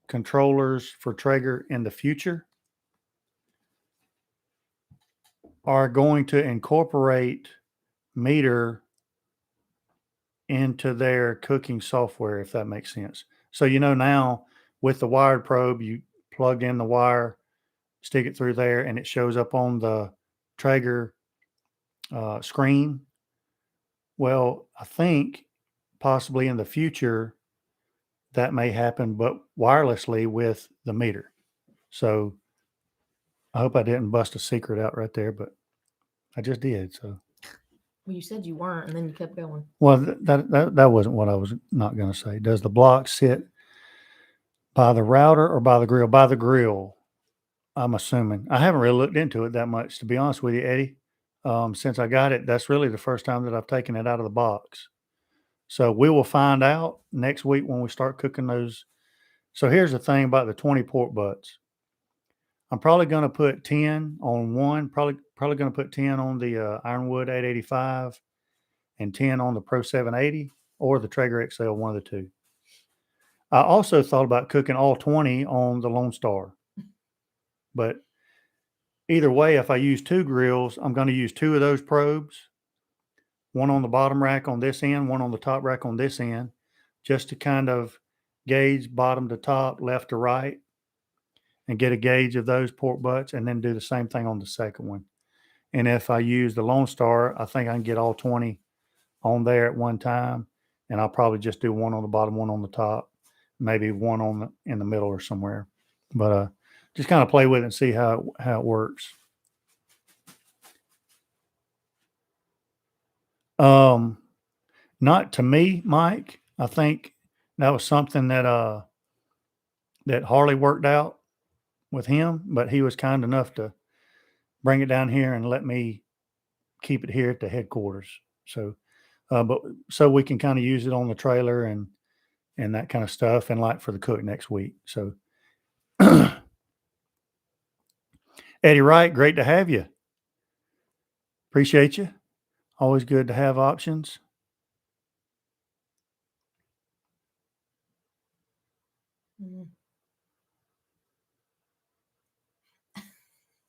controllers for Traeger in the future are going to incorporate Meter into their cooking software, if that makes sense. So, you know, now with the wired probe, you plug in the wire, stick it through there, and it shows up on the Traeger screen. Well, I think possibly in the future that may happen, but wirelessly with the meter. So I hope I didn't bust a secret out right there, but I just did. So, Well, you said you weren't, and then you kept going. well, that wasn't what I was not going to say. Does the block sit by the router or by the grill? By the grill, I'm assuming. I haven't really looked into it that much, to be honest with you, Eddie. Since I got it, that's really the first time that I've taken it out of the box. So we will find out next week when we start cooking those. So here's the thing about the 20 pork butts. I'm probably going to put 10 on one. Probably going to put 10 on the Ironwood 885 and 10 on the Pro 780 or the Traeger XL, one of the two. I also thought about cooking all 20 on the Lone Star. But either way, if I use two grills, I'm going to use two of those probes, one on the bottom rack on this end, one on the top rack on this end, just to kind of gauge bottom to top, left to right, and get a gauge of those pork butts, and then do the same thing on the second one. And if I use the Lone Star, I think I can get all 20 on there at one time, and I'll probably just do one on the bottom, one on the top, maybe one in the middle or somewhere. But just kind of play with it and see how it works. Not to me, Mike. I think that was something that Harley worked out with him, but he was kind enough to bring it down here and let me keep it here at the headquarters. So, but so we can kind of use it on the trailer and that kind of stuff, and like for the cook next week. So, Eddie Wright, great to have you. Appreciate you. Always good to have options.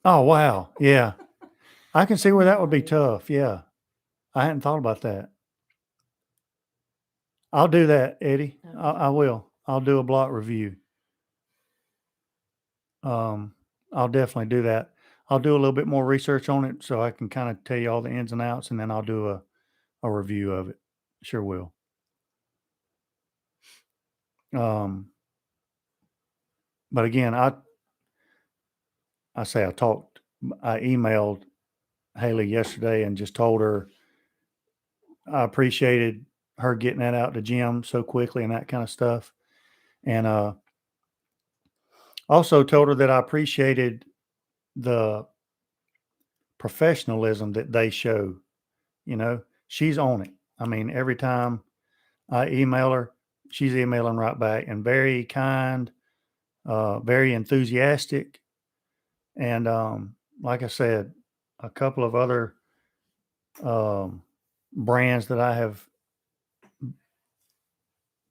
Oh, wow. Yeah. I can see where that would be tough. Yeah. I hadn't thought about that. I'll do that, Eddie. Okay. I will. I'll do a block review. I'll definitely do that. I'll do a little bit more research on it so I can kind of tell you all the ins and outs, and then I'll do a review of it. Sure will. But again, I emailed Haley yesterday and just told her I appreciated her getting that out to Jim so quickly and that kind of stuff. And also told her that I appreciated the professionalism that they show. You know, she's on it. I mean, every time I email her, she's emailing right back, and very kind, very enthusiastic. And like I said, a couple of other brands that I have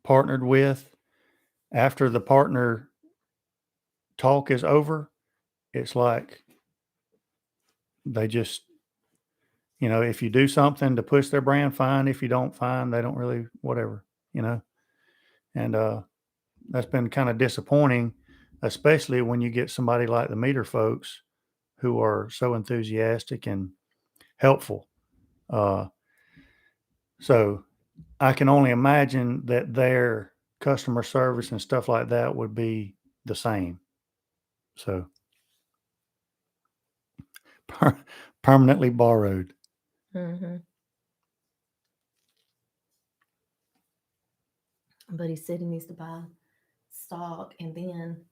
partnered with, after the partner talk is over, it's like they just, you know, if you do something to push their brand, fine. If you don't, fine. They don't really, whatever, you know. And that's been kind of disappointing, especially when you get somebody like the Meter folks who are so enthusiastic and helpful. So I can only imagine that their customer service and stuff like that would be the same. So permanently borrowed. Mm-hmm. But he said he needs to buy stock and then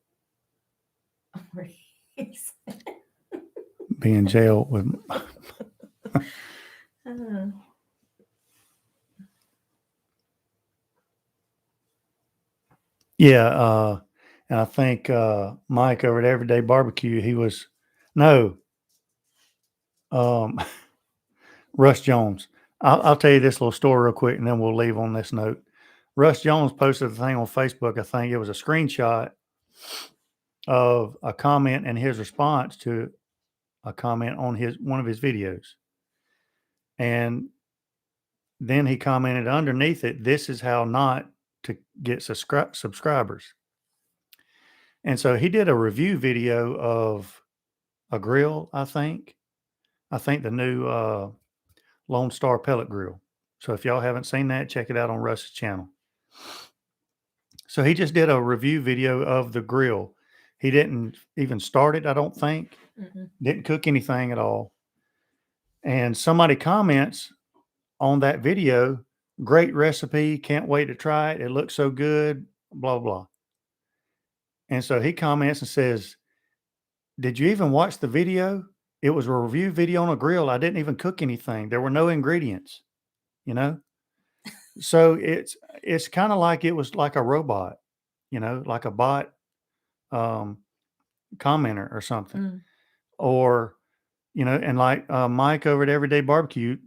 be in jail with. Yeah, and I think Mike over at Everyday Barbecue, he was Russ Jones. I'll tell you this little story real quick, and then we'll leave on this note. Russ Jones posted a thing on Facebook. I think it was a screenshot of a comment and his response to a comment on one of his videos. And then he commented underneath it, "This is how not to get subscribers." And so he did a review video of a grill, I think the new Lone Star pellet grill. So if y'all haven't seen that, check it out on Russ's channel. So he just did a review video of the grill. He didn't even start it, I don't think. Mm-mm. Didn't cook anything at all. And somebody comments on that video, great recipe, can't wait to try it. It looks so good, blah, blah. And so he comments and says, did you even watch the video? It was a review video on a grill. I didn't even cook anything. There were no ingredients, you know? So it's kind of like it was like a robot, like a bot commenter or something. Mm. Or, and like Mike over at Everyday Barbecue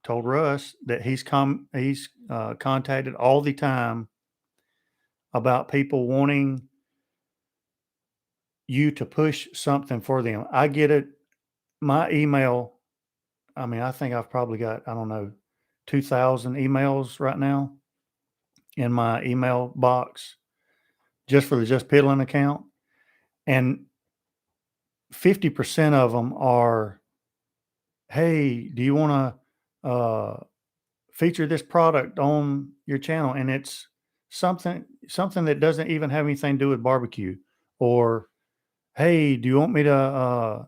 told Russ that he's contacted all the time about people wanting you to push something for them. I get it. My email, I mean, I think I've probably got, I don't know, 2,000 emails right now in my email box just for the Jus Piddlin account. And 50% of them are, hey, do you want to feature this product on your channel? And it's something that doesn't even have anything to do with barbecue. Or, hey, do you want me to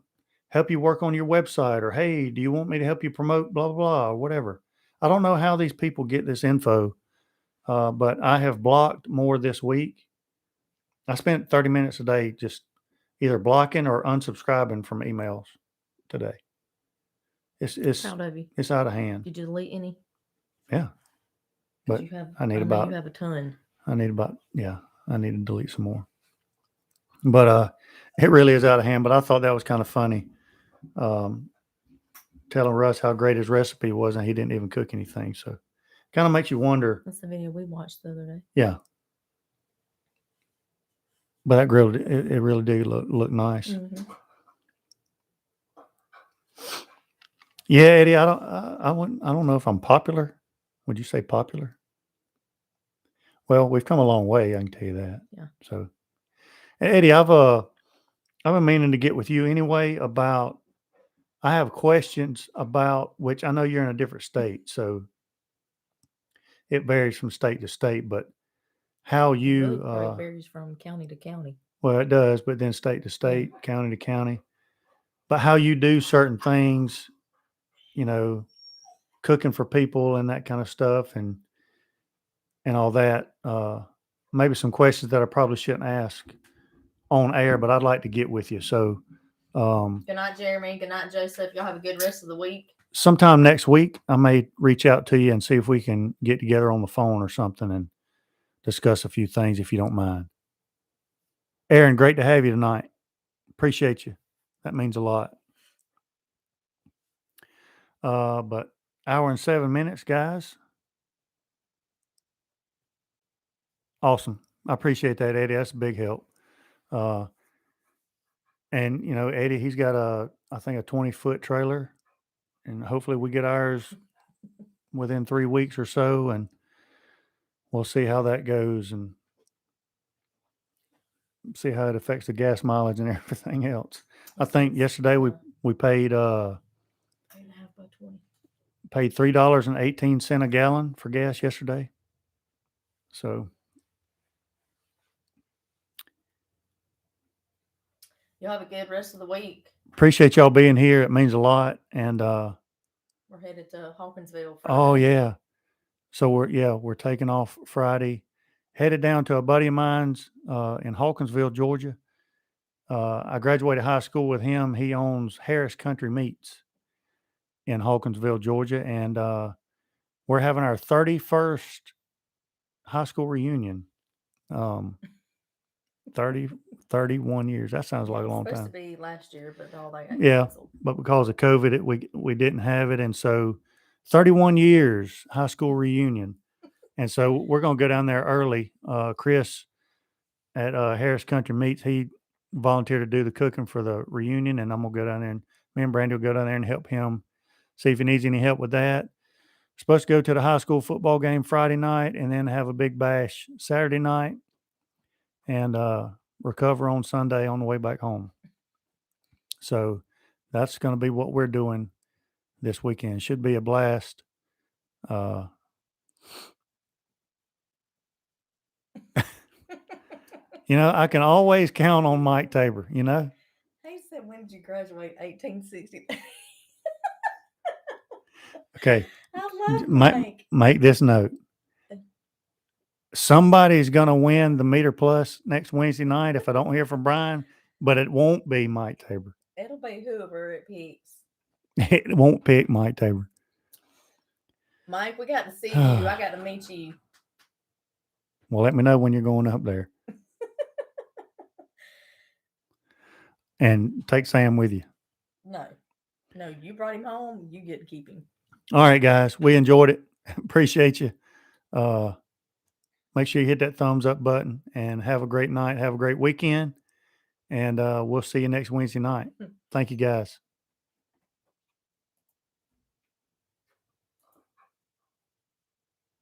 help you work on your website? Or, hey, do you want me to help you promote blah, blah, blah, or whatever? I don't know how these people get this info, but I have blocked more this week. I spent 30 minutes a day just either blocking or unsubscribing from emails today. It's Proud of you. It's out of hand. Did you delete any? Yeah. But you have, I need know you have a ton. I need to delete some more. But it really is out of hand. But I thought that was kind of funny. Telling Russ how great his recipe was and he didn't even cook anything. So kind of makes you wonder. That's the video we watched the other day. Yeah. But that grill, it really did look nice. Mm-hmm. Yeah, Eddie, I don't know if I'm popular. Would you say popular? Well, we've come a long way, I can tell you that. Yeah. So, Eddie, I've been meaning to get with you anyway about. I have questions about which I know you're in a different state, so it varies from state to state. But how you It varies from county to county. Well, it does, but then state to state, county to county. But how you do certain things, cooking for people and that kind of stuff, and all that. Maybe some questions that I probably shouldn't ask on air, but I'd like to get with you. So, good night, Jeremy. Good night, Joseph. Y'all have a good rest of the week. Sometime next week, I may reach out to you and see if we can get together on the phone or something and discuss a few things, if you don't mind. Aaron, great to have you tonight. Appreciate you. That means a lot. But hour and 7 minutes, guys. Awesome. I appreciate that, Eddie. That's a big help. And Eddie, he's got I think a 20-foot trailer, and hopefully we get ours within 3 weeks or so, and we'll see how that goes and see how it affects the gas mileage and everything else. I think yesterday we paid paid $3.18 a gallon for gas yesterday. So y'all have a good rest of the week. Appreciate y'all being here. It means a lot. And we're headed to Hawkinsville Friday. Oh yeah. So we're taking off Friday, headed down to a buddy of mine's in Hawkinsville, Georgia. I graduated high school with him. He owns Harris Country Meats in Hawkinsville, Georgia, and we're having our 31st high school reunion. 31 years. That sounds like a long time. Supposed to be last year, but all that got canceled. But because of COVID, we didn't have it, and so 31 years high school reunion, and so we're gonna go down there early. Chris at Harris Country Meats, he volunteered to do the cooking for the reunion, and I'm gonna go down there, and me and Brandy will go down there and help him, see if he needs any help with that. Supposed to go to the high school football game Friday night, and then have a big bash Saturday night, and recover on Sunday on the way back home. So that's going to be what we're doing this weekend. Should be a blast. I can always count on Mike Tabor, He said, when did you graduate? 1860. Okay. I love Make, Mike. make this note. Somebody's going to win the Meter Plus next Wednesday night if I don't hear from Brian, but it won't be Mike Tabor. It'll be whoever it picks. It won't pick Mike Tabor. Mike, we got to see you. I got to meet you. Well, let me know when you're going up there. And take Sam with you. No, you brought him home. You get to keep him. All right, guys. We enjoyed it. Appreciate you. Make sure you hit that thumbs up button and have a great night. Have a great weekend. And we'll see you next Wednesday night. Thank you, guys.